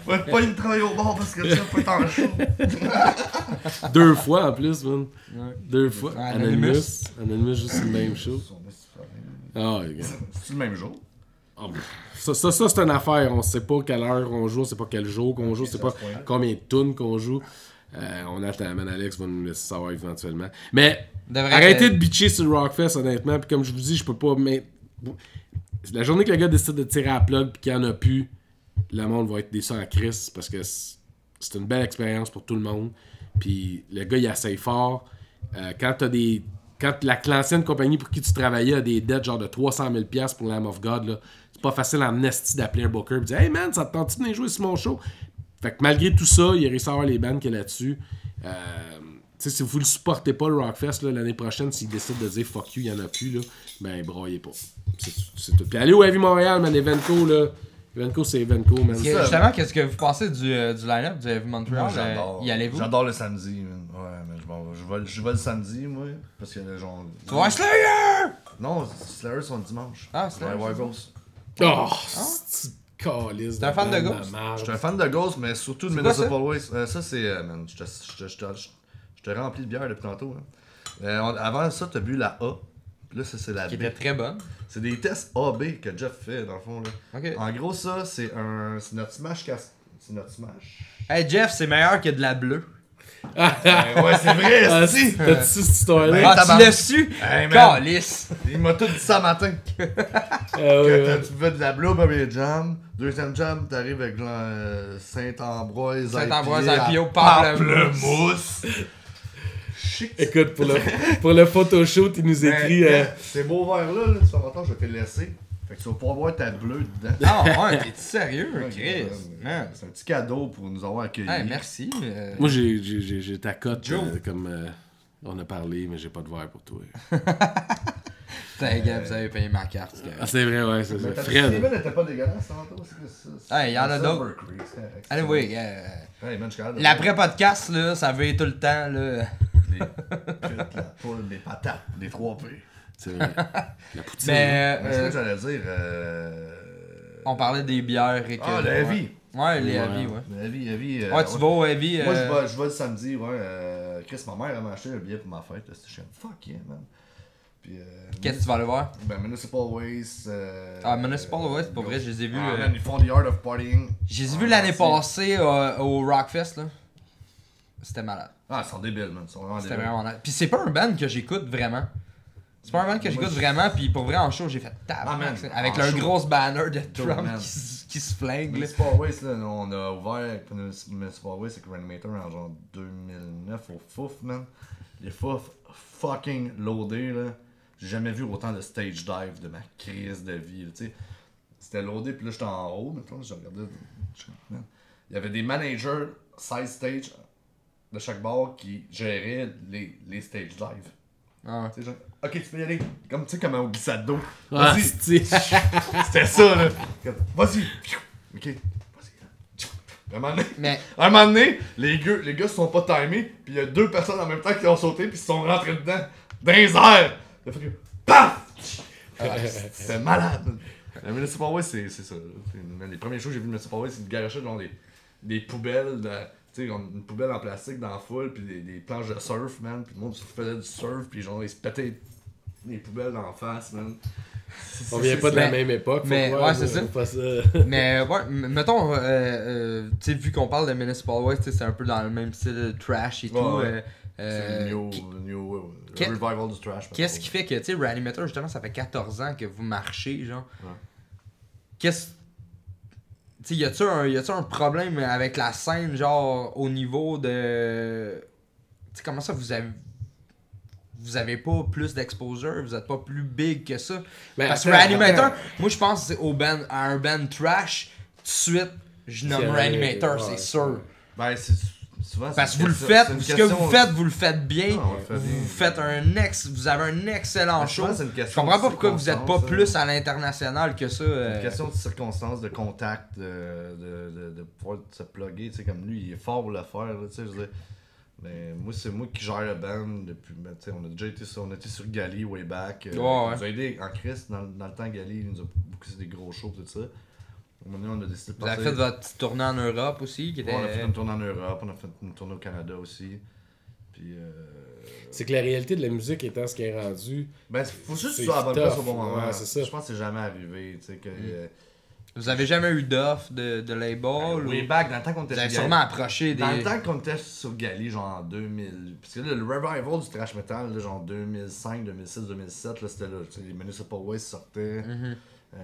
Va pas y travailler au bar parce que tu vas pas être en show. 2 fois en plus, man. Ouais. 2 fois. Ouais, Anonymous. Anonymous, juste le même show. Ah, les gars. C'est le même jour. Ah, ça, c'est une affaire. On sait pas quelle heure on joue, on sait pas quel jour qu'on joue, on sait pas ça se pointe. combien de tunes qu'on joue. On attend, man. Alex va nous laisser savoir éventuellement. Mais Devrait arrêtez être- de bitcher sur le Rockfest, honnêtement. Puis comme je vous dis, je peux pas. Mais la journée que le gars décide de tirer à la plug puis qu'il y en a plus, le monde va être déçu en crise parce que c'est une belle expérience pour tout le monde. Puis le gars, il essaye fort. Quand t'as des. Quand l'ancienne compagnie pour qui tu travaillais a des dettes genre de 300 000$ pour Lamb of God, là, c'est pas facile en esti d'appeler un booker et de dire Hey man, ça te tente-tu de venir jouer sur mon show? Fait que malgré tout ça, il a réussi à avoir les bands qu'il y a là-dessus. Tu sais, si vous le supportez pas, le Rockfest, là, l'année prochaine, s'il décide de dire fuck you, il y en a plus, là, ben broyez pas. C'est tout. Puis allez au Heavy Montréal, man, Evenco, là. Evenco, c'est Evenco, man. Parce que, justement, qu'est-ce que vous pensez du line-up du Heavy Montreal? Y allez-vous? J'adore le samedi, man. Ouais, mais je vais le samedi, moi. Parce que les gens. Tu vas voir Slayer! Non, Slayer sont le dimanche. Ah, Slayer, Ouais, ouais, c'est ça. Ghost. Oh, c'est calice. T'es un fan de bande Ghost? marde. Je suis un fan de Ghost, mais surtout de C'est quoi, Municipal Waste. Ça, c'est. Man, je te remplis de bière depuis tantôt. Hein. Avant ça, t'as bu la A. Puis là, ça, c'est la Qui B. était très bonne. C'est des tests AB que Jeff fait, dans le fond. Là. Ok. En gros, ça, c'est notre Smash C'est notre Smash. Hey Jeff, c'est meilleur que de la bleue. Ouais, c'est vrai, Ah, si! t'as-tu cette histoire-là? Ben, Ah, tu tabarnak. l'as su? Hey, man. Calice! Il m'a tout dit ça matin. Ah, Que ouais. tu veux de la Blueberry Jam. Deuxième jam, t'arrives avec Saint-Ambroise. Saint-Ambroise, IPA, IPA, pamplemousse. Chic. Écoute, pour le photoshoot, il nous écrit... Ces beaux verres-là, tu vas m'entendre, je vais te les laisser. Fait que tu vas pouvoir boire ta bleue dedans. Ah ouais, t'es sérieux, Ouais, Chris? Man. C'est un petit cadeau pour nous avoir accueillis. Hey, merci. Moi, j'ai ta cote, Joe. comme on a parlé, mais j'ai pas de verre pour toi. Putain, gars, vous avez payé ma carte. c'est Ah, correct. c'est vrai, ouais, c'est ça. Mais ta Fred. Steven n'était pas dégueulasse tantôt, c'est que ça. Hey, y en a d'autres. Silver Creek, c'est correct. Anyway, Hey, man, je suis capable de- l'après-podcast, là, ça veut tout le temps, là. Les frites, la poule, les patates, les 3P. C'est vrai. La poutine. Mais Mais c'est ce que j'allais dire. on parlait des bières et que. Ah, le Heavy. Ouais, les Ouais. Heavy, ouais. Le Heavy. Ouais, tu vas au Heavy. Moi, je vais le samedi, ouais. Chris, ma mère, elle m'a acheté un billet pour ma fête. Je suis comme, fuck yeah, man. Puis, Qu'est-ce que tu vas aller voir? Ben, Municipal Waste. Ah, Municipal Waste, pour vrai, je les ai vus. Ah, man, ils font The Art of Partying. Je les ai vus l'année passée au Rockfest, là. C'était malade. Ah, ils sont débiles, man. Ils sont vraiment C'était débiles. vraiment malade. Puis c'est pas un band que j'écoute vraiment. C'est pas un band que j'écoute vraiment, puis pour vrai, en show, j'ai fait Ah, man, tabac. Avec en leur show. grosse banner de Trump man. qui se flingue, là. Municipal Waste, là, on a ouvert avec Municipal Waste avec Reanimator en genre 2009 au Fouf, man. Les Fouf fucking loadés, là. J'ai jamais vu autant de stage dive de ma crise de vie, là, tu sais. C'était loadé, puis là, j'étais en haut, maintenant, je regardais. Man. Il y avait des managers side stage de chaque bar qui géraient les stage dive. Ah. Tu sais, genre, ok, tu peux y aller. Comme, tu sais, comme un glissade d'eau. Ah, Vas-y. c'est... C'était ça, là. Vas-y. Ok. Vas-y. Mais Un moment donné, les gars se sont pas timés, puis il y a deux personnes en même temps qui ont sauté, puis ils se sont rentrés dedans, dans les airs. Il a fait que PAF! C'était malade. Le Municipal Waste, c'est ça. Là. Les premiers shows que j'ai vu de Municipal Waste, c'est une garochette dans des poubelles, tu sais, une poubelle en plastique dans la foule, puis des planches de surf, man. Puis le monde se faisait du surf, puis genre, ils se pétaient les poubelles en face, man. On vient pas de la Mais- même époque. mais, faut ouais, croire, c'est moi, ça. je trouve pas ça. Mais ouais, mettons, tu sais, vu qu'on parle de Municipal Waste, c'est un peu dans le même style trash et tout. Ouais. euh, C'est le qui- le revival du trash. Qu'est-ce qui fait que, tu sais, Reanimator, justement, ça fait 14 ans que vous marchez, genre. Ouais. Qu'est-ce. Tu sais, y a-tu un problème avec la scène, genre, au niveau de. Tu sais, comment ça, vous avez pas plus d'exposure, vous êtes pas plus big que ça. Mais Parce que attends, Reanimator, attends. moi je pense que c'est à un band trash, tout de suite, je nomme C'est Reanimator, ouais, c'est sûr. Ben, c'est souvent. Parce c'est que vous une le question- faites, c'est une ce que question- vous le faites bien. Non, on le fait bien. Vous faites vous avez un excellent Mais show. souvent, c'est une Je question comprends de pas pourquoi vous êtes pas circonstances, plus à l'international que ça. C'est une question de circonstances, de contact, de pouvoir se plugger, tu sais, comme lui, il est fort pour le faire, là, tu sais, je veux dire. Mais moi, c'est moi qui gère le band depuis, ben, tu sais, on a déjà été sur Gali way back. Ouais, Il ouais. nous a aidé en Christ, dans le temps Gali, il nous a beaucoup fait des gros shows, tout ça. Au moment donné, on a décidé de Vous avez passer. fait votre petite tournée en Europe aussi, qui était. Ouais, on a fait une tournée en Europe, on a fait une tournée au Canada aussi. Puis, C'est que la réalité de la musique étant ce qui est rendu. ben, faut juste que C'est tu sois à la bonne tough, place au bon moment. ouais, c'est ça. Je pense que c'est jamais arrivé, tu sais, que. Vous avez jamais eu d'offre de label? Way Ou... back, dans le temps qu'on était Vous avez sur sûrement Gali. approché des. Dans le temps qu'on était sur Gali, genre en 2000. Parce que là, le revival du thrash metal, là, genre 2005, 2006, 2007, là, c'était là. Tu sais, les Municipal Waste sortaient,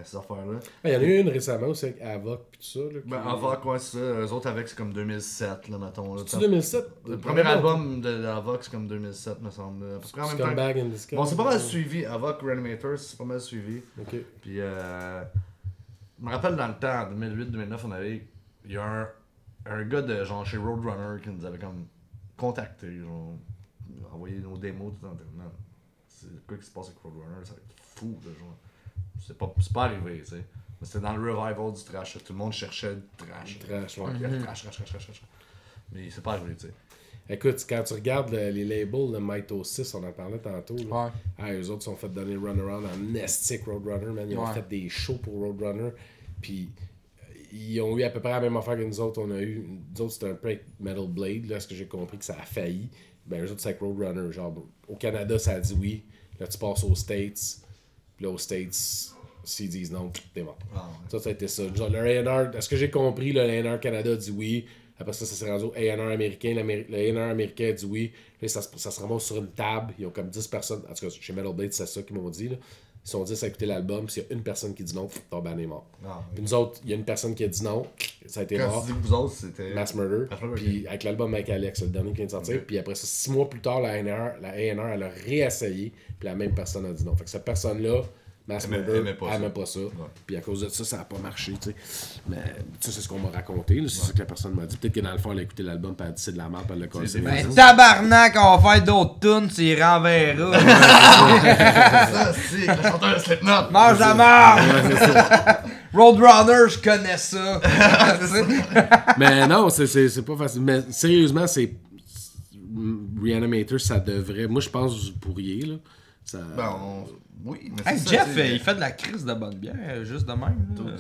ces affaires-là. Il y en a eu une récemment aussi avec Avoc pis tout ça. Là, Ben, avant quoi, c'est ça. Eux autres avec, c'est comme 2007, là, mettons. Là, C'est 2007. Le premier album de Avoc, c'est comme 2007, me semble. À peu près en même temps. Scumbag in the Sky. Bon, c'est pas mal suivi. Avoc Reanimator, c'est pas mal suivi. Ok. Puis, je me rappelle dans le temps, en 2008-2009, il y a un gars de genre chez Roadrunner qui nous avait comme contacté, genre, envoyé nos démos tout le temps. Non, c'est quoi qui se passe avec Roadrunner, ça va être fou, là, genre. C'est pas arrivé, tu sais. Mais c'était dans le revival du trash, tout le monde cherchait le trash. Trash, ouais. Le trash. Mais c'est pas arrivé, tu sais. Écoute, quand tu regardes les labels de Myto 6, on en parlait tantôt. Là. Ouais. Ah, eux autres sont fait donner Runaround en Nestic Roadrunner, man. Ils ont Ouais. fait des shows pour Roadrunner. Puis ils ont eu à peu près la même affaire que nous autres. Nous autres, c'était un peu avec Metal Blade, là, ce que j'ai compris que ça a failli. Ben, eux autres, c'est avec Roadrunner. Genre, au Canada, ça a dit oui. Là, tu passes aux States. Puis là, aux States, s'ils disent non, t'es mort. Ah, ouais. Ça a été ça. Genre, le A&R, à ce que j'ai compris, le A&R Canada dit oui. Après ça s'est rendu au A&R américain. Le A&R américain a dit oui. Là, ça se ramasse sur une table. Ils ont comme 10 personnes. En tout cas, chez Metal Blade, c'est ça qu'ils m'ont dit. Là. Ils sont 10 à écouter l'album. Puis s'il y a une personne qui dit non, ton band est mort. Ah, Puis nous autres, il y a une personne qui a dit non. Ça a été Quand mort. tu dis que vous autres, c'était. Mass Murder. Mass Murder, Puis avec l'album avec Alex, le dernier qui vient de sortir. Ok. Puis après ça, 6 mois plus tard, la A&R, elle a réessayé. Puis la même personne a dit non. Fait que cette personne-là, Mass Murder, aimait pas ça. aimait pas ça. Ouais. Puis à cause de ça, ça n'a pas marché, tu sais. Mais ça, c'est ce qu'on m'a raconté. là. C'est ça que la personne m'a dit. Peut-être que dans le fond, elle a écouté l'album, puis elle a dit c'est de la merde, puis elle l'a cassé. c'est Ben, tabarnak, on va faire d'autres tunes, tu y renverras. Ça, c'est avec le chanteur de Slipknot. Mange la mort! Roadrunner, je connais ça. Tu sais? Mais non, c'est pas facile. Mais sérieusement, c'est. Reanimator, ça devrait. Moi, je pense que vous pourriez, là. Ça... Ben, oui, mais Hey, c'est ça, Jeff, tu sais, il fait de la crise de bonne bière, juste de même. là.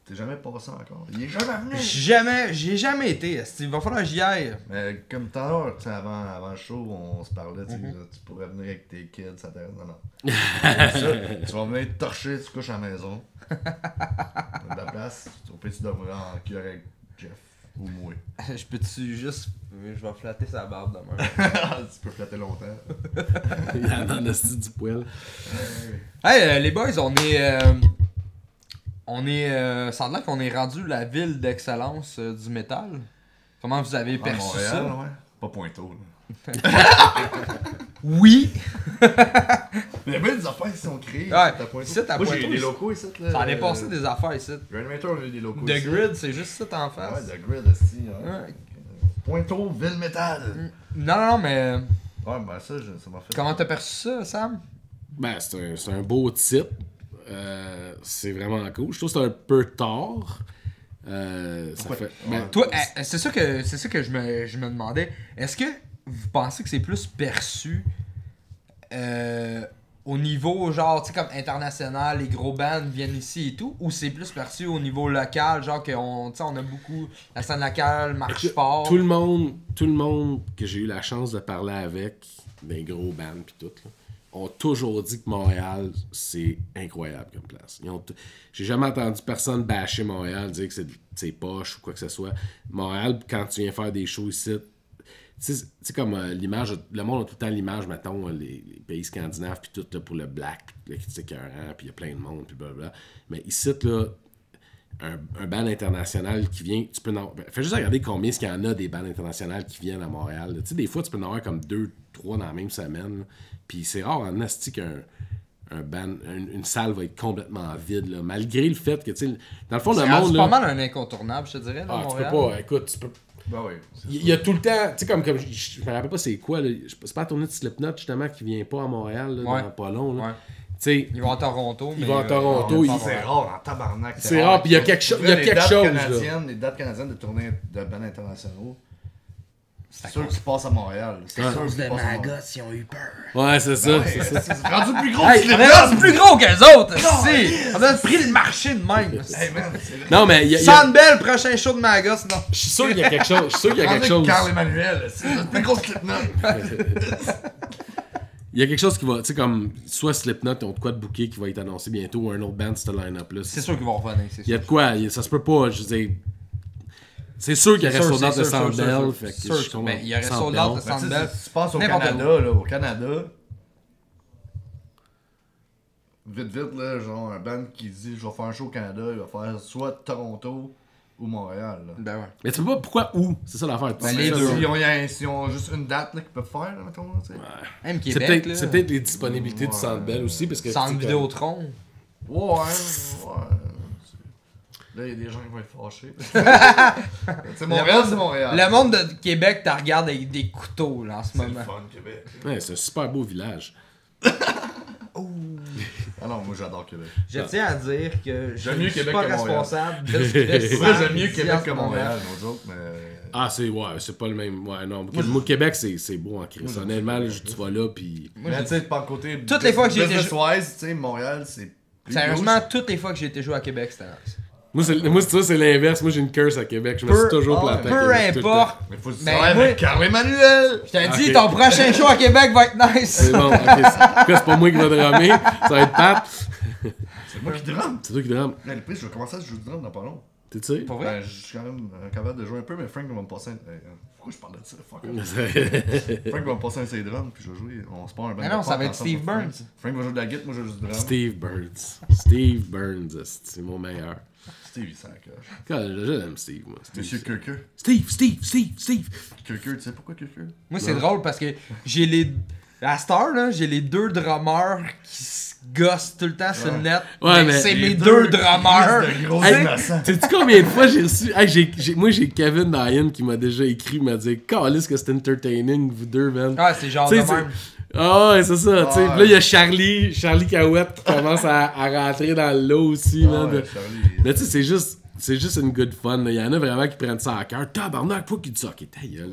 T'es jamais passé encore. Il est jamais venu. J'y ai jamais été. esti. Il va falloir que j'y aille. Mais comme tout à l'heure, tu sais, avant le show, on se parlait, tu sais, tu pourrais venir avec tes kids, ça t'arrête. Non. Ça, tu vas venir te torcher, tu couches à la maison. T'as de la place, au pire, tu dormiras en cuillère avec Jeff ou moi. Je peux-tu juste. Je vais flatter sa barbe demain. Tu peux flatter longtemps. Il y en a le style du poil. Hey, les boys, on est. Ça a l'air qu'on est rendu la ville d'excellence du métal. Comment vous avez À perçu Montréal, ça? ouais. Pas Pointeau, là. Oui! Mais ben, des affaires qui sont créées. Ouais, à Pointeau. ici, à Moi, j'ai Pointeau, eu des locaux ici. Là. Ça en est passé des affaires ici. Reanimator, j'ai eu des locaux The ici. Grid, c'est juste ça en Ouais, face. The Grid aussi. Ouais. Ouais. Pointeau, ville métal. Non, mais. Ouais, ben ça m'a fait. Comment t'as perçu ça, Sam? Ben, c'est un beau titre. C'est vraiment cool. Je trouve que c'est un peu tard. Ça fait... ben, Toi, c'est ça que je me demandais. Est-ce que vous pensez que c'est plus perçu au niveau, genre, tu sais, comme international, les gros bands viennent ici et tout, ou c'est plus perçu au niveau local, genre qu'on on a beaucoup, la scène locale marche fort? tout le monde que j'ai eu la chance de parler avec, des gros bands pis tout, là, ont toujours dit que Montréal, c'est incroyable comme place. J'ai jamais entendu personne bâcher Montréal, dire que c'est poche ou quoi que ce soit. Montréal, quand tu viens faire des shows ici, tu sais comme l'image, le monde a tout le temps l'image, mettons, les pays scandinaves, puis tout là, pour le black, le critique écœurant, puis il y a plein de monde, puis blablabla. Mais ici, là, un band international qui vient, tu peux fais juste regarder combien il y en a des bands internationales qui viennent à Montréal. Tu sais, des fois, tu peux en avoir comme 2, 3 dans la même semaine. Puis c'est rare en asti qu'un band, une salle va être complètement vide, là, malgré le fait que, tu sais, dans le fond, le monde... C'est pas mal un incontournable, je te dirais, là, Montréal. Tu peux pas, écoute, tu peux... Ben oui. Il y a tout le temps, tu sais, comme je me rappelle pas c'est quoi, là, c'est pas la tournée de Slipknot, justement, qui vient pas à Montréal, là, dans pas long, là. Ouais. T'sais, ils vont à Toronto. Ils vont à Toronto. C'est rare en tabarnak. C'est rare, puis il y a quelque chose. Il y a quelque chose. Les dates canadiennes de tournée de bands internationaux, c'est sûr qu'ils passent à Montréal. C'est sûr cause qu'ils de passent à Montréal. Maggots, ils ont eu peur. Ouais, c'est ça. Ouais, c'est rendu plus gros Hey, que on est rendu plus gros qu'eux autres, si! On a pris le marché de même. Hey, man, non, mais il y a. Sandbell, prochain show de Maggots, non. Je suis sûr qu'il y a quelque chose. Je suis sûr qu'il y a quelque chose. Carl Emmanuel, c'est plus gros que Slipknot. Il y a quelque chose qui va, tu sais, comme soit Slipknot ont de quoi de booker qui va être annoncé bientôt ou un autre band, ce line-up là. C'est sûr qu'ils vont revenir, c'est sûr. Il y a de quoi, ça se peut pas, je veux dire. C'est sûr qu'il y aurait sold out de Sandbell. Mais il y aurait sold out de Sandbell. Tu penses au Canada, là, au Canada. Vite, là, genre un band qui dit je vais faire un show au Canada, il va faire soit Toronto ou Montréal. Là. Ben ouais. Mais tu sais pas pourquoi où, c'est ça l'affaire. Ben les deux. S'ils ont juste une date là, qu'ils peuvent faire, là, mettons. Là, Même Québec, là. C'est peut-être les disponibilités du Sandbell aussi. Parce que Centre Vidéotron. Ouais. Là, il y a des gens qui vont être fâchés. C'est Montréal, c'est Montréal. Le monde de Québec, t'as regardé avec des couteaux là, en ce moment. C'est le fun, Québec. Ouais, c'est un super beau village. Ah non, moi j'adore Québec. Je tiens à dire que je mieux suis Québec pas que Montréal. responsable de ce que Moi j'aime mieux Québec que Montréal, no joke, mais. Ah, c'est pas le même. Ouais, non. Moi, Québec, c'est beau en crise. Honnêtement, là, tu vas là, puis. Mais tu sais, par le côté. Toutes les fois que j'ai été. Business-wise, tu sais, Montréal, c'est. Sérieusement, toutes les fois que j'ai été joué à Québec, c'était nice. Moi, c'est l'inverse. Moi, j'ai une curse à Québec. Je me suis toujours planté à Québec. Peu importe. Mais faut que tu travailles avec Carl Emmanuel. Je t'ai dit, ton prochain show à Québec va être nice. C'est bon, ok. C'est pas moi qui va drummer. Ça va être Pat. C'est moi qui drum. C'est toi qui drum. Le pire, je vais commencer à jouer du drum dans pas long. T'es sûr? Pour vrai? Ben, je suis quand même capable de jouer un peu, mais Frank va me passer un. Pourquoi je parle de ça? Fuck off. Frank va me passer un CD drum, puis je vais jouer. On se part un band. Mais non, ça va être Steve Burns. Frank va jouer de la guitare, moi je joue du drum. Steve Burns, c'est mon meilleur. Steve, il s'encoche. Je l'aime Steve, moi. Monsieur Kirker. Steve. Kirker, tu sais pourquoi Kirker? Moi, c'est drôle parce que j'ai les. À Star, là, j'ai les deux drummers qui se gossent tout le temps sur le net. Ouais, mais c'est mes deux drummers. Sais-tu combien de fois j'ai reçu. Moi, j'ai Kevin Ryan qui m'a déjà écrit, m'a dit calisse que c'est entertaining, vous deux, man. Ah, c'est genre de même. Ah ouais, c'est ça, tu sais. Là, il y a Charlie Cahouette qui commence à rentrer dans le lot aussi, man. Ouais, mais tu sais, c'est juste une good fun. Il y en a vraiment qui prennent ça à cœur. Tabarnak, faut qu'ils disent ok, ta gueule.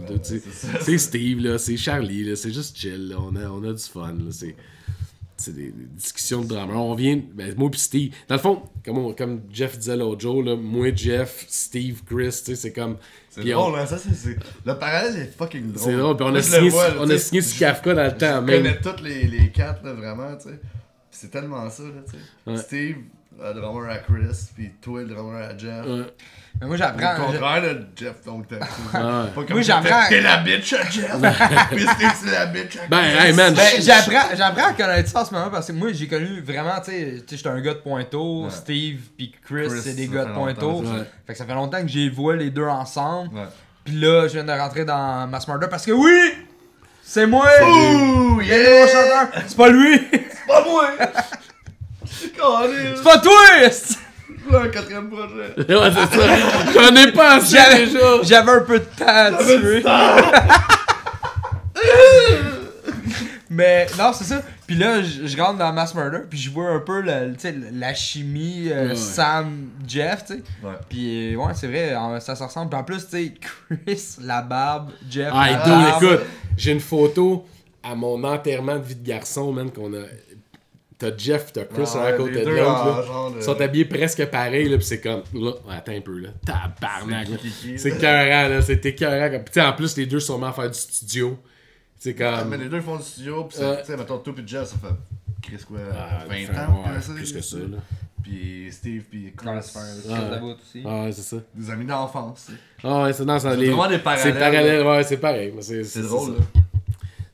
C'est Steve, là, c'est Charlie, là, c'est juste chill, là. On a du fun, là. C'est des discussions de drama. On vient, moi pis Steve. Dans le fond, comme Jeff disait l'autre jour, là, moi, Jeff, Steve, Chris, tu sais, c'est comme. C'est drôle, hein, ça, c'est. Le parallèle est fucking drôle. C'est drôle, pis on a signé sur Kafka dans le temps, même. On connaît tous les quatre, là, vraiment, tu sais. C'est tellement ça, là, tu sais. Ouais. Steve, le drummer à Chris, pis toi, le drummer à Jeff. Ouais. Mais moi, j'apprends. Au contraire de Jeff, donc t'as. Ah, Pas comme moi, j'apprends. T'es la bitch à Jeff. Puis Steve, c'est la bitch à Chris. Hey man, j'apprends à connaître ça en ce moment parce que moi, j'ai connu vraiment, tu sais, j'étais un gars de Pointeau, Steve pis Chris, c'est des gars de Pointeau. Fait que ça fait longtemps que j'ai vu les deux ensemble. Ouais. Pis là, je viens de rentrer dans Mass Murder parce que oui! C'est moi! Ouh! Il y a le nouveau chanteur! C'est pas lui! C'est pas moi! C'est C'est pas toi! un quatrième projet. ouais, c'est ça. J'en ai pas assez déjà. J'avais un peu de temps à tuer. Mais non, c'est ça. Puis là, je rentre dans Mass Murder, puis je vois un peu la chimie Sam, Jeff, tu sais. Ouais. Puis ouais, c'est vrai, ça se ressemble. Puis en plus, tu sais, Chris, la barbe, Jeff, Ah, la barbe. écoute, j'ai une photo à mon enterrement de vie de garçon, man, qu'on a. T'as Jeff, t'as Chris à côté de l'autre. Ils sont habillés presque pareil, là, pis c'est comme. Là, attends un peu, là. Tabarnak. C'est écœurant, là. C'est écœurant. Pis en plus, les deux sont à faire du studio. C'est comme... Mais les deux font du studio, pis tu sais, mettons, toi pis Jeff, ça fait. Chris quoi, 20 ouais, ans? plus que ça, là. Pis Steve, pis Chris. aussi. Ouais, c'est ça. Des amis d'enfance, tu sais. Ah ouais, c'est dans ça. C'est vraiment des parallèles. C'est parallèle, ouais, c'est pareil. Mais C'est drôle, ça. là.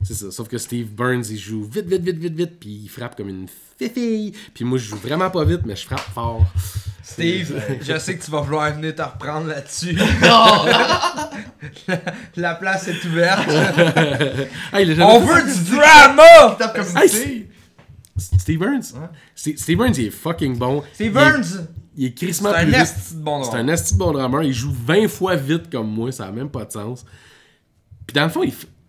C'est ça. Sauf que Steve Burns, il joue vite, puis il frappe comme une fille. Puis moi, je joue vraiment pas vite, mais je frappe fort. Steve, je sais que tu vas vouloir venir te reprendre là-dessus. la place est ouverte. Hey, On veut du drama! Tape comme Hey, une fille. Steve Burns? Steve Burns, il est fucking bon. Steve Burns! Il est crissement C'est plus un vite. esti de bon C'est drummer. un esti de bon drummer. Il joue 20 fois vite comme moi, ça a même pas de sens. Puis dans le fond,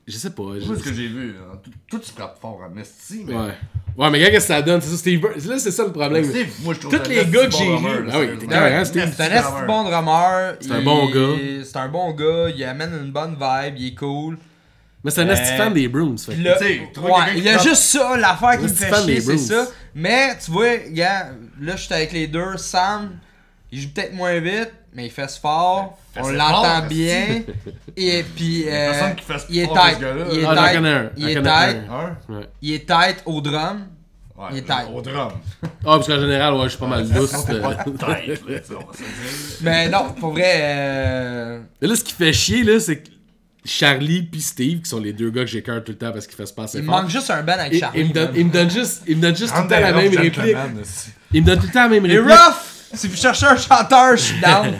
je sais pas. Moi, ce que j'ai vu, hein, toi, tu frappes fort en esti, mais. Ouais. Ouais, mais regarde ce que ça donne. C'est ça, Steve Burns. Là, c'est ça le problème. Steve, moi, je trouve Tous les gars que j'ai vus. Ah oui, t'es clair, hein, Steve? C'est un esti de bon drummer. C'est un bon gars. C'est un bon gars. Il amène une bonne vibe. Il est cool. Mais c'est un esti fan des Browns. Fait. Puis là, Tu sais, trouver ouais, quelqu'un qui il y a frappe- juste ça, l'affaire qui me Esti fait fan chier, des c'est Bruins. ça. Mais tu vois, gars, là, je suis avec les deux. Sam, il joue peut-être moins vite, mais il fait ce fort. On ce l'entend fort, bien. Et puis, personne qui fait ce il est fort que ce tight. gars-là. Il est Ah, j'en tight. connais un. Il J'en est connais tight. Un? Ouais. Il est tight au drum. Ouais, Il est tight. au drum. Ah, parce qu'en général, ouais, je suis pas mal douce. C'est pas de tête, là, tu sais, on va se le dire. Mais non, pour vrai, Mais là, ce qui fait chier, là, c'est que Charlie puis Steve, qui sont les deux gars que j'écœure tout le temps parce qu'ils fassent passer il fort. manque juste un band avec Il Charlie. me donne juste tout le temps la même réplique. Gentleman, aussi. Il me donne tout le temps la même Les réplique. rough! Si vous cherchez un chanteur, je suis down.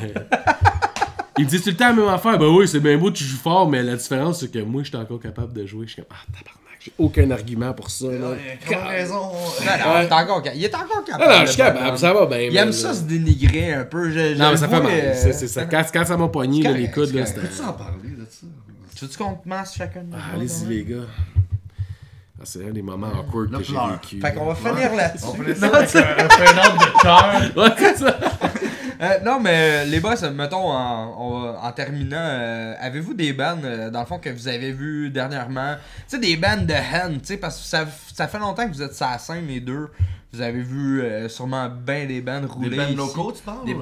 Il me dit tout le temps la même affaire. Ben oui, c'est bien beau, tu joues fort, mais la différence, c'est que moi, je suis encore capable de jouer. Je suis comme, ah, tabarnak, j'ai aucun argument pour ça. Là. Il a raison. Non, non, Ouais. il est encore capable. Ah non, je suis de capable, pas ça va bien. Il mais, aime ça se dénigrer un peu. Non, mais ça fait mal. C'est ça. Quand ça m'a pogné, c'est là, les correct, coudes, là, c'est c'était. Peux-tu en parler de ça? Tu veux-tu qu'on te masse chacun de nous? Ah, allez-y, les gars. Ah, c'est un des moments awkward Le que j'ai pleur. vécu. Fait qu'on va finir là-dessus. On fait ça avec un ordre de cœur. Ouais, c'est ça. Non, mais les boss, mettons, en terminant, avez-vous des bands, dans le fond, que vous avez vu dernièrement? Tu sais, des bands de hand, tu sais, parce que ça fait longtemps que vous êtes sur la scène, les deux. Vous avez vu sûrement bien des bands rouler. Des bands ici. locaux, tu parles? Des-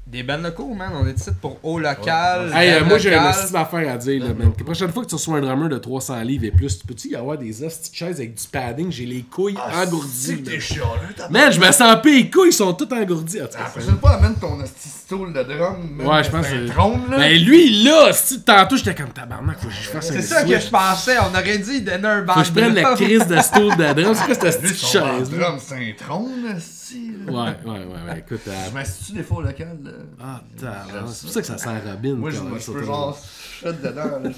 Des bands locaux, man. On est ici pour haut local. Hey, band moi j'ai une local. petite affaire à dire, là, man. La prochaine fois que tu reçois un drummer de 300 livres et plus, tu peux-tu y avoir des hosties de chaises avec du padding? J'ai les couilles engourdies. T'es man. chialeux, t'as Man, je me sens pire, les couilles sont toutes engourdies. En tout La cas, prochaine fois, amène ton hostie stool de drum. man, Ouais, je pense c'est que- un trône, là. Ben lui, là, si tantôt j'étais comme tabarnak, faut que je fasse un C'est ça que switch. je pensais. On aurait dit donner un band Faut que je prenne la crise de stool de drum. C'est quoi cette Lui, petite son chaise là? drum, c'est un trône, hostie. Ouais, écoute. Je m'assieds des fois au local, là. Ah, tabarnak, c'est pour ça que ça sent Robin. Moi, quand même, je ça, peux tout genre shot dedans, là.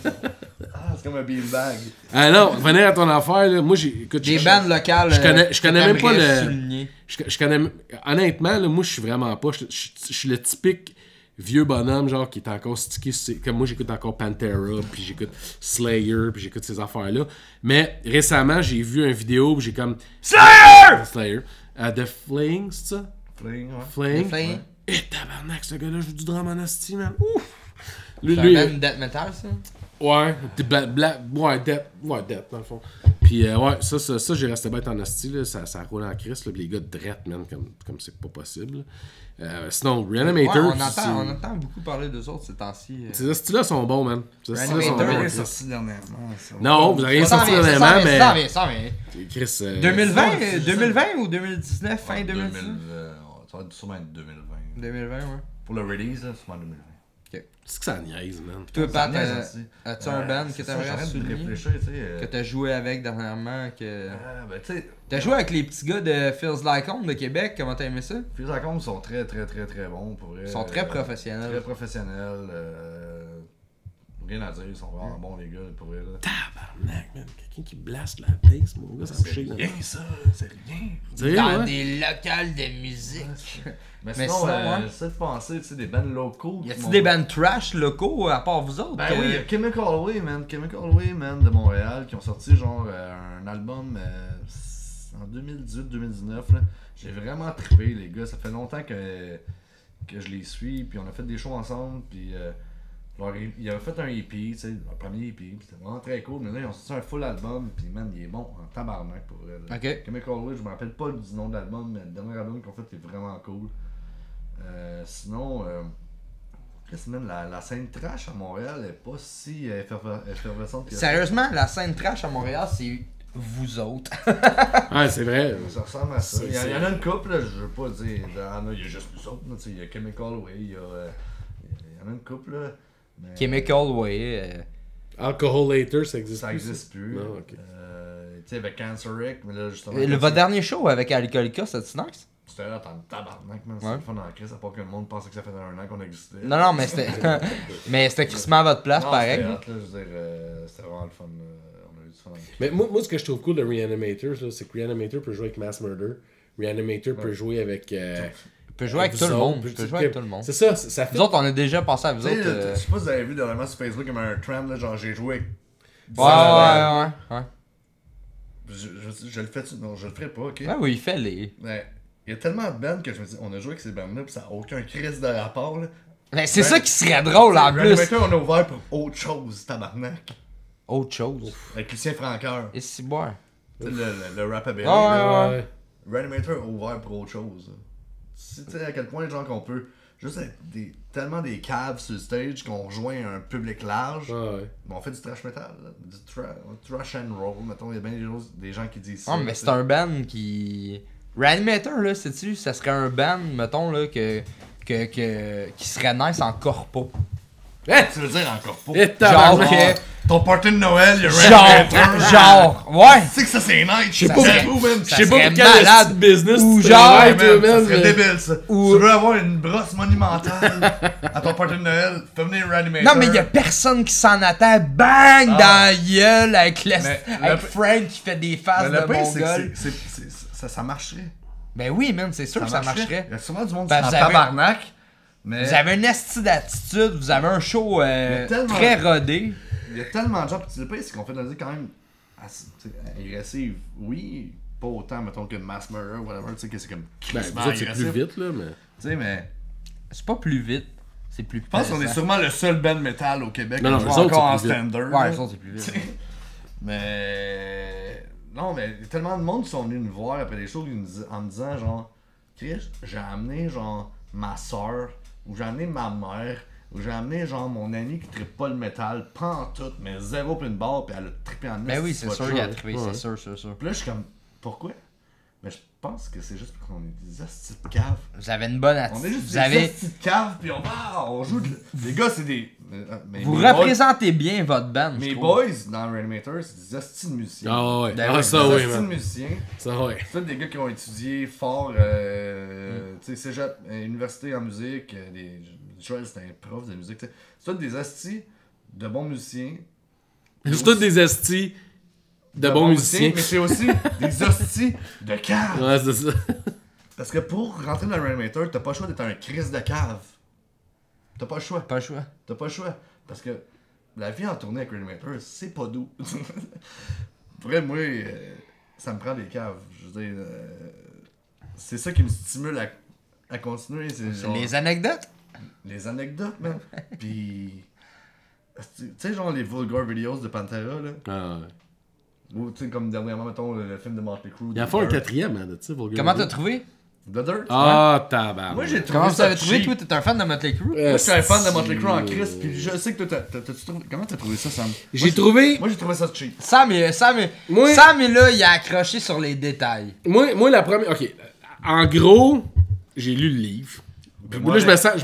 Ah, c'est comme un beanbag. Ah non, revenir à ton affaire, là. Moi, écoute, Des bandes locales. je connais même pas t'aimerais le- souligner. Je connais. Honnêtement, là, moi, je suis vraiment pas. Je suis le typique vieux bonhomme, genre, qui est encore stické. Comme moi, j'écoute encore Pantera, puis j'écoute Slayer, puis j'écoute ces affaires-là. Mais récemment, j'ai vu une vidéo, puis j'ai comme. Slayer! The Flaying, c'est ça? Fling, ouais. Flaying? Fin. Eh, tabarnak, ce gars-là joue du drum en asti, man. Ouf! C'est un band death metal, ça? Ouais, death, dans le fond. Puis, ouais, ça j'ai resté bête en asti, là. Ça roule en crise, là. Puis les gars de drette, man, comme c'est pas possible. Sinon, Reanimator. Ouais, puis on entend beaucoup parler d'eux autres ces temps-ci. ces styles-là sont bons, man. Ces styles-là sont Reanimator, bons. il est Chris. sorti dernièrement. ça. Non, vous avez rien Ça sorti s'en vient, dernièrement, ça mais. s'en vient. Chris. 2020 ou 2019, fin 2019? Ça va sûrement être 2020. 2020, ouais. Pour le release, là, sûrement 2020. C'est que ça niaise, man. Toi, Pat, Ça niaise aussi. as-tu un band que C'est ça, t'aimerais j'arrête de souligner? réfléchir, tu sais. Que t'as joué avec dernièrement? Que... Ben, tu sais, T'as joué avec les petits gars de Feels Like Home de Québec, comment t'as aimé ça? Fils à compte sont très bons pour vrai. Ils sont très professionnels. Très professionnels. Rien à dire, ils sont vraiment bons les gars pour vrai. Là. Tabarnak, man. Quelqu'un qui blaste la bass, mon gars, ça me C'est shake. rien ça, c'est rien. C'est Dans vrai, ouais. des locales de musique. Mais Mais sinon, sinon, hein. j'essaie de penser, tu sais, des bands locaux. Y qui a-tu m'ont- des bands trash locaux à part vous autres? Ben que- oui, il y a Chemical Way, man. Chemical Way, man, de Montréal, qui ont sorti genre un album en 2018-2019. là. J'ai vraiment trippé, les gars. Ça fait longtemps que je les suis, puis on a fait des shows ensemble, puis ils avaient fait un EP, tu sais, leur premier EP, puis c'était vraiment très cool. Mais là, ils ont sorti un full album, puis man, il est bon en tabarnak pour vrai. là. Ok. Chemical Way, je me rappelle pas du nom de l'album, mais le dernier album qu'ils ont fait est vraiment cool. Sinon, Chris, man, la scène trash à Montréal est pas si effervescente que ça. Sérieusement, la scène trash à Montréal, c'est vous autres. Ouais, c'est vrai. Ça ressemble à ça. C'est- Il y en a une couple, là, je veux pas dire. Il y a juste nous autres. Là, il y a Chemical Way, il y en a une couple. Là, mais, Chemical Way. Alcohol Later, ça existe ça plus. existe plus. Non, ok. Tu sais, avec Cancer Rick, mais là, justement. Votre dernier show avec Alcoolica, c'était nice? C'était là, t'en tabarnak, man. Ouais. C'est le fun en crise, à part que le monde pensait que ça faisait 1 an qu'on existait. Non, mais c'était. Mais c'était crissement à votre place, Non, pareil. c'était hot, là, je veux dire, c'était vraiment le fun. On a eu du fun. Mais moi, ce que je trouve cool de Reanimator, là, c'est que Reanimator peut jouer avec Mass Murder. Reanimator peut jouer avec. Tu peux jouer avec vous tout le autres, monde. puis Tu peux c'est jouer avec que- tout le monde. C'est ça, ça fait. Nous autres, on a déjà pensé à vous Tu sais, autres. je sais pas si vous avez vu dernièrement sur Facebook, il y a un trend, là, genre j'ai joué avec. Ouais. Je le fais-tu? Non, je le ferai pas, ok? Ouais, oui, il fait les. Mais il y a tellement de bands que je me dis, on a joué avec ces bands-là, pis ça n'a aucun crise de rapport, là. Mais c'est ça qui serait drôle en plus. Reanimator, on a ouvert pour autre chose, tabarnak. Autre chose. Avec Lucien Francoeur. Et si boire. Tu sais, le rap à Berry. Ouais. Reanimator a ouvert pour autre chose. Tu sais à quel point, genre, qu'on peut juste être tellement des caves sur le stage qu'on rejoint un public large. Ouais. On fait du trash metal, là, du trash and roll, mettons, il y a bien des gens qui disent ça. Ah, mais c'est un band qui. Reanimator, là, sais-tu, ça serait un band, mettons, là, qui serait nice en corpo. Tu veux dire encore pas? Et Genre tabarnak. que. Ton party de Noël, il y a Reanimator. Genre, ouais! Tu sais que ça c'est nice. Je sais pas serait- où, man. Je sais pas serait pour quel malade. esti de business Ou tu genre, travailles, Ouais, toi, man, man, ça serait mais- débile ça. Ou- Tu veux avoir une brosse monumentale à ton party de Noël, fais venir Reanimator. Non, mais y a personne qui s'en attend. Bang! Dans la gueule avec, Mais avec le- Frank qui fait des faces Mais de le pire, c'est mongol. que ça marcherait. Ben oui, man, c'est sûr que ça marcherait. Il y a sûrement du monde Parce qui que s'en vous avez- tabarnak. Mais Vous avez une esti d'attitude, vous avez un show tellement- très rodé. il y a tellement de gens. Puis le pire, c'est qu'on fait de la musique quand même assez agressive. Oui, pas autant, mettons, que Mass Murder ou whatever. Tu sais, que c'est comme. Ben, crissement vous autres, c'est plus agressif. vite, là, mais. Tu sais, mais. C'est pas plus vite, c'est plus Je pense qu'on est sûrement le seul band metal au Québec Non, non, qui joue eux autres, encore en c'est plus vite. standard. Ouais, là. ça c'est plus T'sais. vite. Mais. Non, mais il y a tellement de monde qui sont venus nous voir après des shows en me disant, genre, Chris, j'ai amené, genre, ma soeur, ou j'ai amené ma mère, ou j'ai amené, genre, mon ami qui trippe pas le métal, pas en tout, mais zéro puis une barre, puis elle a trippé en Ben oui, esti, c'est votre sûr show. qu'il a trouvé, Ouais. c'est sûr. Puis là, je suis comme, pourquoi? Mais je pense que c'est juste parce qu'on est des hosties de caves. Vous avez une bonne On est attitude. juste Vous des avez. hosties de caves, puis on joue de... Les gars, c'est des... mais Vous mes boys- représentez bien votre band, je Mes trouve. boys dans Reanimator, c'est des hosties de musiciens. Ah ouais. Ben Ah, ouais, ça, Des oui, hosties de man. musiciens. Ça, ouais. C'est tous des gars qui ont étudié fort, tu sais, cégep, université en musique, Joël c'était un prof de musique, tu sais. C'est tous des hosties de bons musiciens. C'est tous des estis de bons musiciens. Mais c'est aussi des hosties de cave. Ouais, c'est ça. Parce que pour rentrer dans le Reanimator, t'as pas le choix d'être un Chris de cave. T'as pas le choix. Pas le choix. T'as pas le choix. Parce que la vie en tournée avec Reanimator, c'est pas doux. Pour vrai, moi, ça me prend des caves. Je veux dire, c'est ça qui me stimule à continuer. C'est genre, Les anecdotes? les anecdotes, man. Puis, tu sais, genre les vulgar videos de Pantera, là. Ah ouais. Ou, tu sais, comme dernièrement, mettons, le film de Motley Crue. Il y a fait un quatrième, hein, de ça, Vulgar Comment Video. t'as trouvé? The Dirt. Ah, tabarnak. Moi, j'ai trouvé Comment ça vous trouvé? cheap. Toi, t'es un fan de Motley Crue? Moi, je suis un fan de Motley Crue en Chris, puis je sais que toi, t'as-tu trouvé... Comment t'as trouvé ça, Sam? J'ai trouvé. Moi, j'ai trouvé ça cheap. Sam, Moi- est là, il a accroché sur les détails. Moi, la première. Ok. En gros, j'ai lu le livre. Puis Moi, là, je me sens, moi,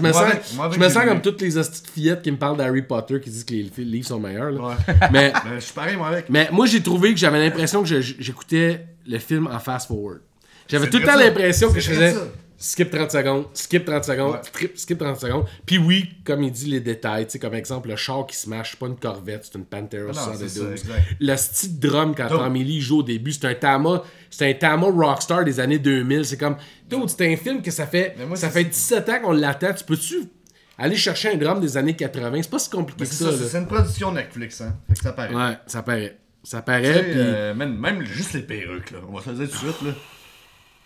je me j'ai sens lu. comme toutes les hosties de fillettes qui me parlent d'Harry Potter qui disent que les livres sont meilleurs. Là. Ouais. Mais, Ben, je suis pareil, moi, avec. mais moi, j'ai trouvé que j'avais l'impression que j'écoutais le film en fast-forward. J'avais C'est tout le vrai temps ça. l'impression que je C'est vrai faisais ça. skip 30 secondes, skip 30 secondes, Ouais. skip 30 secondes. Puis oui, comme il dit, les détails, tu sais, comme exemple, le char qui se mâche, c'est pas une Corvette, c'est une Pantera Ah non, c'est ça, 72. exact. Le style drum quand Donc- Tommy Lee joue au début, c'est un Tama Rockstar des années 2000. C'est comme, dude, c'est un film que ça fait Mais moi, 17 ans qu'on l'attend. Tu peux-tu aller chercher un drum des années 80? C'est pas si compliqué Mais que c'est ça. ça, là. c'est une production Netflix, hein. Fait que ça paraît. Ouais, ça paraît. Ça Tu paraît, sais, puis... même juste les perruques, là. On va se le dire tout de suite, là.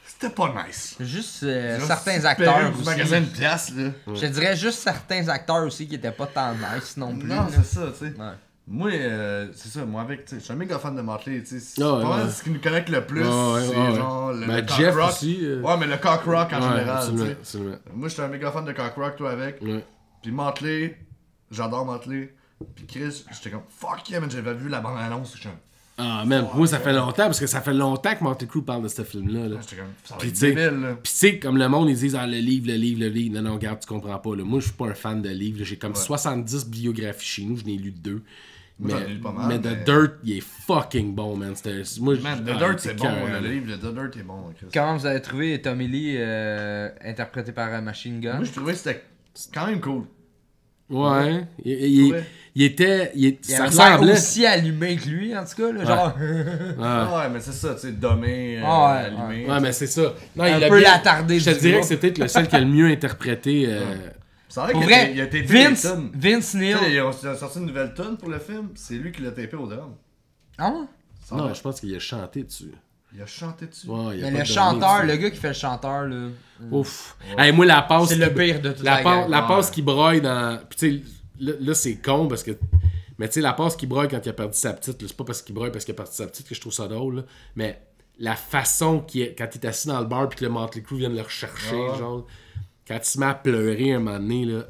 C'était pas nice. Juste Genre, certains c'est acteurs perruque du aussi. magasin de pièces, là. Je te dirais juste certains acteurs aussi qui étaient pas tant nice non plus. Non, là. c'est ça, tu sais. Ouais. Moi, c'est ça, moi avec, tu sais, je suis un méga fan de Motley, tu sais. C'est Ah ouais, pas mal ouais. ce qui nous connecte le plus, Ouais, c'est ouais. genre le Ben, cock Jeff rock. aussi, Ouais, mais le cock rock en Ouais, général, tu absolument, sais. absolument. Moi, je suis un méga fan de cock rock, toi avec. Ouais. Puis Motley, j'adore Motley. Puis Chris, j'étais comme fuck yeah, man, j'avais vu la bande-annonce. J'étais comme. Ah, man, moi, ça fait longtemps, parce que ça fait longtemps que Motley Crue parle de ce film-là. Là. J'étais comme. Ça va Puis, être tu sais, débile, là. Puis, tu sais, comme le monde, ils disent, ah, le livre. Non, regarde, tu comprends pas. Là. Moi, je suis pas un fan de livres. J'ai comme 70 bibliographies chez nous, je n'ai lu 2. Moi, j'en ai lu pas mal, mais The Dirt, il est fucking bon, man. Moi, Man, The ah, Dirt, c'est bon. cœur, Le livre de The Dirt est bon, Chris. Comment vous avez trouvé Tommy Lee interprété par Machine Gun? Moi, je trouvais que c'était quand même cool. Ouais. Il était. Ça Ça ressemble ressemblait. aussi allumé que lui, en tout cas. Là, genre, Ah. Ouais, mais c'est ça, tu sais, dommé, Ah ouais, allumé. Ouais, mais c'est ça. Non, Un il a peu bien- l'attardé Je te du dirais groupe. que c'est peut-être le seul qui a le mieux interprété. C'est vrai pour qu'il vrai, a été Vince Neil. Ils ont sorti une nouvelle tune pour le film, c'est lui qui l'a tapé au drum. Ah ouais? Non, je pense qu'il a chanté dessus. Il a chanté dessus. Ouais, il a Mais pas le donné chanteur, dessus. le gars qui fait le chanteur, là. Ouf. Hey, moi, la passe. C'est le pire de toute la gang. La passe qui broille dans. Puis, tu sais, là, c'est con parce que. Mais, tu sais, la passe qui broille quand il a perdu sa petite, là, c'est pas parce qu'il broille parce qu'il a perdu sa petite que je trouve ça drôle, là. Mais la façon quand il est assis dans le bar puis que le Motley Crue vient de le rechercher, genre. Quand il se met à pleurer un moment donné, là.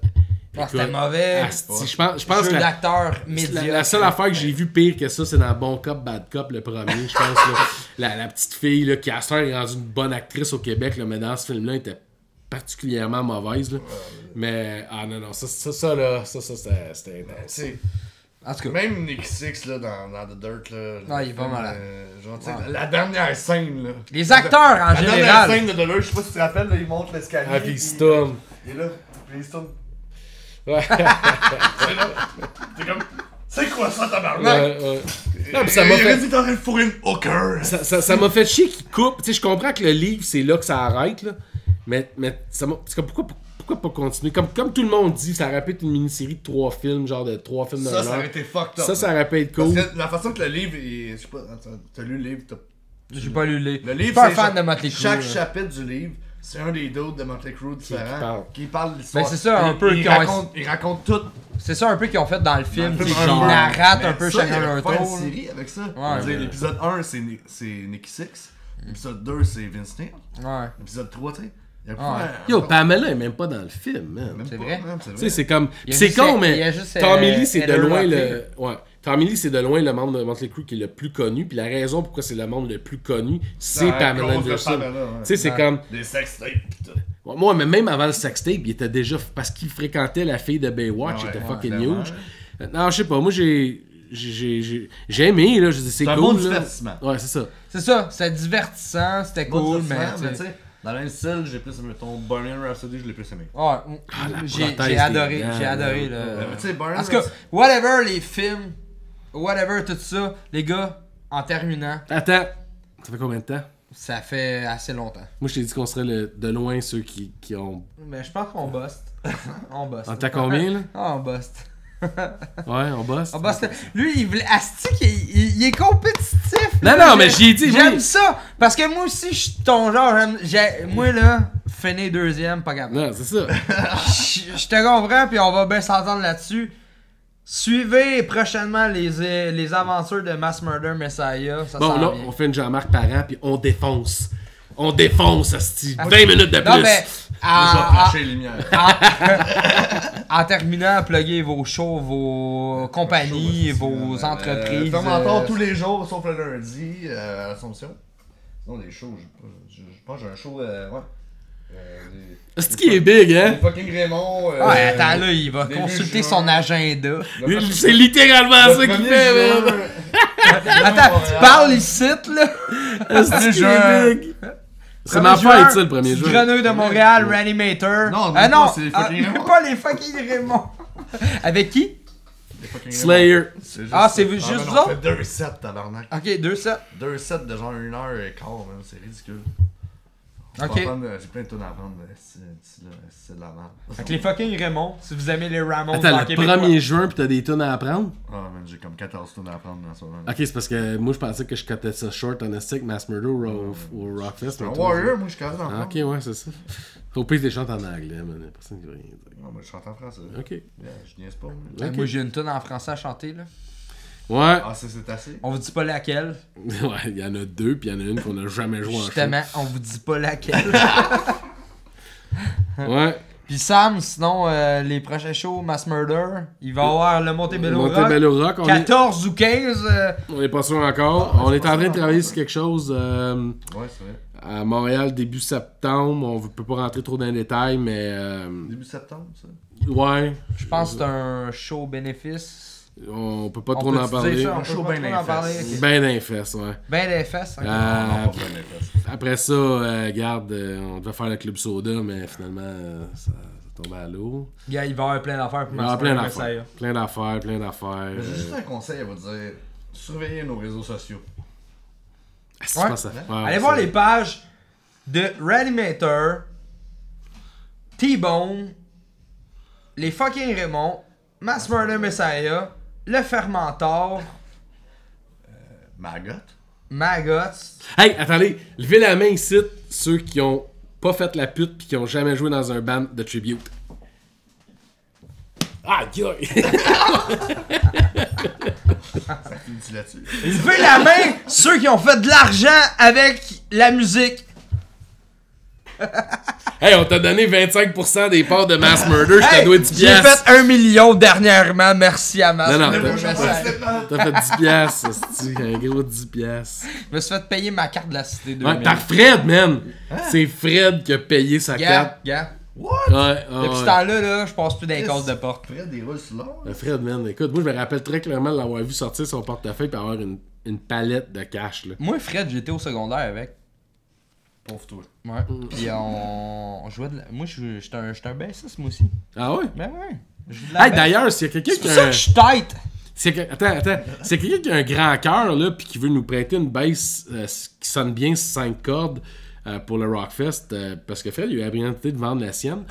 Ah, c'était écoute, mauvais. asti, je pense Jeu que d'acteur médiocre. la seule affaire que j'ai vu pire que ça, c'est dans Bon Cop, Bad Cop, le premier. Je pense là, la petite fille là, qui à ce temps est rendue une bonne actrice au Québec, là, mais dans ce film-là, elle était particulièrement mauvaise. Là. Mais, ah non, ça c'était intense. C'est En tout cas, même Nick Six là, dans The Dirt. Là, Ah, il est pas malade. Genre, tu sais, la dernière scène. Là. les acteurs en La dernière général. scène de The Dirt, je sais pas si tu te rappelles, là, il monte l'escalier. Ah, puis il se tourne. Il est là, puis il se tourne. Ouais. T'es comme, c'est quoi ça, tabarnak? Non, puis ça m'a Il fait... aurait dit que t'aurais fourré une hooker. Ça m'a fait chier qu'il coupe. Tu sais, je comprends que le livre, c'est là que ça arrête, là. Mais ça m'a... C'est comme, pourquoi pas continuer? Comme tout le monde dit, ça aurait pu être une mini-série de 3 films, genre de 3 films de Ça, l'heure. ça aurait été fucked up. Ça aurait pu être cool. Parce que la façon que le livre est. Je sais pas, t'as lu le livre, J'ai pas lu le livre. Le Je suis livre, pas un c'est fan genre- de Motley Crue. Chaque là. chapitre du livre, c'est un des d'autres de Motley Crue différents qui parle de l'histoire. Ben, c'est ça, un Il- peu il qu'ils ont- raconte, il raconte tout. C'est ça un peu qu'ils ont fait dans le film. Dans le tu sais, film, Ils un peu. narratent un Mais peu ça, chacun il aurait leur pu faire tour. une là. série avec ça. Ouais, Je veux dire, mais- l'épisode 1, c'est Nicky Six. L'épisode 2, c'est Vince Neil. Ouais. L'épisode 3, tu sais. Il y a Ouais. Yo, Pamela est même pas dans le film, man. Même C'est pas, vrai? man, c'est Tu vrai. sais, c'est comme. Il y a C'est juste- con, il y a mais. juste, Tommy Lee, c'est de Heather loin Locklear. le. Ouais. Tommy Lee, c'est de loin le membre de Motley Crue qui est le plus connu. Puis la raison pourquoi c'est le membre le plus connu, c'est à Pamela cause de Anderson. Pamela, ouais. Tu sais, c'est Ouais. comme. Des sex tapes pis tout. Moi, mais même avant le sextape, il était déjà. Parce qu'il fréquentait la fille de Baywatch, il Ouais, était ouais, fucking clairement, huge. Non, je sais pas, moi j'ai aimé, là, je dis c'est C'est un cool. bon là. divertissement. Ouais, c'est ça. C'est ça, c'était divertissant, c'était cool, mais. tu sais, dans le même style, j'ai plus aimé ton Bohemian Rhapsody, je l'ai plus aimé. Ouais, la j'ai prothèse adoré, des dents, j'ai adoré là. le. Mais tu sais, Bohemian En tout cas, Rhapsody. whatever les films, whatever tout ça, les gars, en terminant, Attends, ça fait combien de temps? ça fait assez longtemps. Moi, je t'ai dit qu'on serait de loin ceux qui ont. Mais je pense qu'on buste. On buste. En t'as combien, là? Ah, on buste. Ouais, on bosse. On buste. Lui, il voulait. Astic, il est compétitif. Non, là. non, mais j'y ai dit, J'aime oui. ça. Parce que moi aussi, je suis ton genre. Moi, là, finir deuxième, pas capable. Non, c'est ça. Je te comprends, puis on va bien s'entendre là-dessus. Suivez prochainement les aventures de Mass Murder Messiah. Ça Bon, s'en là, vient. on fait une Jean-Marc Parent, puis on défonce. On défonce, asti. 20 minutes de plus. Non, mais Moi, je vais flasher les lumières. en terminant, pluguez vos shows, vos compagnies, vos entreprises. Fermentor tous les jours, sauf le lundi, à l'Assomption. Sinon, les shows, je pense que j'ai un show, ouais. C'est qui est big, Les hein? fucking Raymond. Ouais, attends, là, il va début consulter juin. son agenda. C'est littéralement ça qu'il fait, man. Attends, tu parles ici, là. C'est qui juin. est big. C'est ma fête, ça, le 1er juin. Grenouille de Montréal, Reanimator. Non, ah non, non, pas, c'est les fucking Raymond. pas les fucking Raymond. Avec qui? Slayer. Ah, c'est juste ben vous non, autres? on fait 2 sets, tabarnak. Ok, 2 sets. 2 sets de genre 1h15, man, c'est ridicule. Ok. J'ai plein de tonnes à prendre, c'est de la merde. Avec les fucking Raymond, si vous aimez les Ramones Attends, dans le Québécois. 1er juin, pis t'as des tonnes à apprendre? Ah, man, j'ai comme 14 tonnes à prendre dans ce moment. Ok, c'est parce que moi, je pensais que je cotais ça short en stick, Mass Murder au Rockfest. Un Warrior, moi, je suis capable d'en Ah, prendre. ok, ouais, c'est ça. Faut pire que tu chantes en anglais, man. Personne qui veut rien dire. Non, moi, je chante en français. Ok. Yeah, je niaise pas. mais- Ouais, Ok. Moi, j'ai une tonne en français à chanter, là. Ouais. Ah, ça, c'est assez. On vous dit pas laquelle. Ouais, il y en a 2, puis il y en a une qu'on a jamais joué en show. Justement, on vous dit pas laquelle. Ouais. Puis Sam, sinon, les prochains shows, Mass Murder, il va y avoir le Montebello Rock. Montebello Rock, 14 ou 15. On est pas sûr encore. On est en train de travailler sur quelque chose Ouais, c'est vrai. à Montréal début septembre. On peut pas rentrer trop dans les détails, mais... Début septembre, ça? Ouais. Je pense que c'est un show bénéfice. On peut pas On trop peut en parler. ça, on peut show pas bien trop en parler. infest. Ben d'un fesse, ouais. Ben des fesses. Euh, Non, pas bien infest. Après ça, regarde, on devait faire le Club Soda, mais finalement, ça tombait à l'eau. Gars, il va y avoir plein d'affaires pour Il y aura Mass plein Murder d'affaires. Messiah. Plein d'affaires. Mais j'ai juste un conseil à vous dire. Surveillez nos réseaux sociaux. Si Ouais. tu penses à faire, Allez voir les pages de Reanimator, T-Bone, les fucking Raymond, Mass Murder Messiah, le Fermentor, Maggot. Maggots. Hey, attendez, levez la main ici, ceux qui ont pas fait la pute pis qui ont jamais joué dans un band de tribute. Ah, gueule! Finis-tu là-dessus? Levez la main ceux qui ont fait de l'argent avec la musique. Hey, on t'a donné 25% des parts de Mass Murder, je te Hey, dois 10 j'ai piastres. fait 1 million dernièrement, merci à Mass Non, non, Murder t'as- Messiah. T'as fait 10 piastres, c'est un gros 10 piastres. Je me suis fait payer ma carte de la cité 2000. Ouais, par Fred, man! C'est Fred qui a payé sa carte. Gars, What? Ouais, depuis ce temps-là, je passe plus dans les Yes. cases de porte. Fred, des Russes là. Fred, man, écoute, moi je me rappelle très clairement de l'avoir vu sortir son portefeuille et avoir une palette de cash, là. Moi, Fred, j'étais au secondaire avec. Pauvre toi. Ouais. Puis on jouait de la... Moi, j'étais un bassiste, moi aussi. Ah ouais? Ben ouais. Je joue de la Hey, basse. d'ailleurs, s'il y a quelqu'un C'est qui pour a ça un... que je suis tight. Attends. C'est quelqu'un qui a un grand cœur, là, puis qui veut nous prêter une bass qui sonne bien 5 cordes pour le Rockfest, parce que Fred, il a eu la brillantité de vendre la sienne.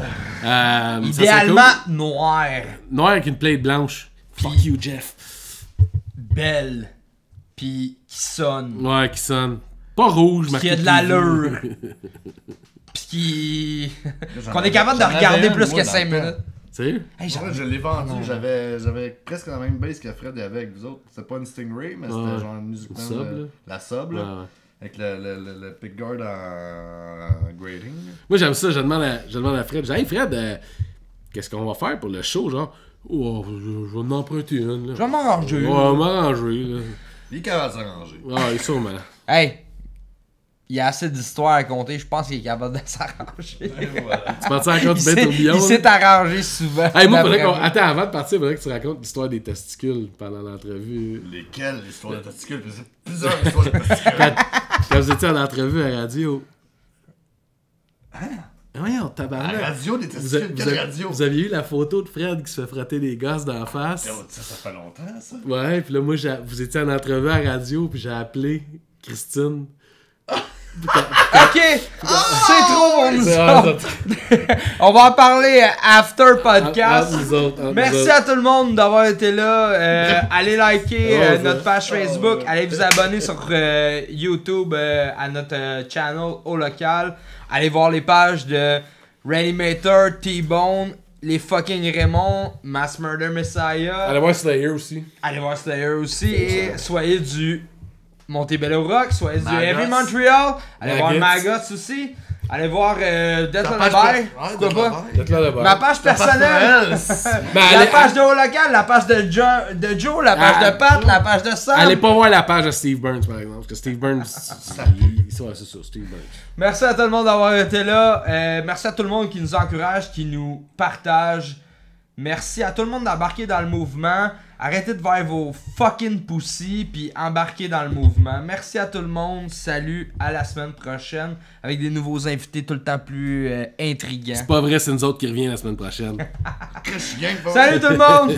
Ça serait Idéalement, cool. noir. Noir avec une plate blanche. Fuck you, Jeff. Belle. Puis qui sonne. Ouais, qui sonne. Pas rouge, Qui a marqué de TV. l'allure. Puis qui... Qu'on est capable de regarder plus que 5 minutes. Sérieux? Hey, En fait, je l'ai vendu, j'avais presque la même base que Fred avait avec vous autres. C'était pas une Stingray, mais c'était Ouais. genre une Music Une Man, sub, là. la sub, là, Ouais, ouais. avec le pickguard en grading. Moi, j'aime ça. Je demande à Fred. Je dis, hey, Fred, qu'est-ce qu'on va faire pour le show, genre? Oh, je vais en emprunter une, là. Je vais m'arranger. Ouais, on va m'arranger, là. Il est capable de s'arranger. Ah, sûrement. Hey, il y a assez d'histoires à compter, je pense qu'il est capable de s'arranger. Et voilà. Tu parles encore Il du bête au billon? il s'est arrangé souvent. Hey, moi, faudrait d'après qu'on... moi. Attends, avant de partir, il faudrait que tu racontes l'histoire des testicules pendant l'entrevue. Lesquelles, l'histoire de testicules? C'est plusieurs histoires de testicules. Quand vous étiez en entrevue à la radio. Hein? Voyons, La tabarnak. radio des Vous, testicules, quelle radio? vous aviez eu la photo de Fred qui se fait frotter les gosses d'en face. Ça fait longtemps, ça. Ouais, puis là, moi, vous étiez en entrevue à la radio, puis j'ai appelé Christine. Ok, c'est trop pour nous C'est autres. On va en parler after podcast. Entre nous autres. Merci à tout le monde d'avoir été là. Allez liker Ouais, notre page Facebook. ouais. Allez vous abonner sur YouTube à notre channel au local. Allez voir les pages de Reanimator, T-Bone, les fucking Raymond, Mass Murder Messiah. Allez voir Slayer aussi. Allez voir Slayer aussi. Et soyez du Montebello Rock, soyez du Maggots. Heavy Montreal. Allez voir Maggots. Maggots aussi. Allez voir Death Ta on the page Bay. per- Ouais, Pourquoi Death pas? on the Bay. D'être là là-bas. Ma page personnelle. Ben, La allez, page de haut local, la page de Joe, la page Ah, de Pat, la page de Sam. allez pas voir la page de Steve Burns, par exemple. Parce que Steve Burns. Ouais, c'est ça, Steve Burns. Merci à tout le monde d'avoir été là. Merci à tout le monde qui nous encourage, qui nous partage. Merci à tout le monde d'embarquer dans le mouvement. Arrêtez de voir vos fucking pussies puis embarquez dans le mouvement. Merci à tout le monde. Salut, à la semaine prochaine avec des nouveaux invités tout le temps plus intriguants. C'est pas vrai, c'est nous autres qui reviennent la semaine prochaine. Je suis gang, pas. Salut tout le monde!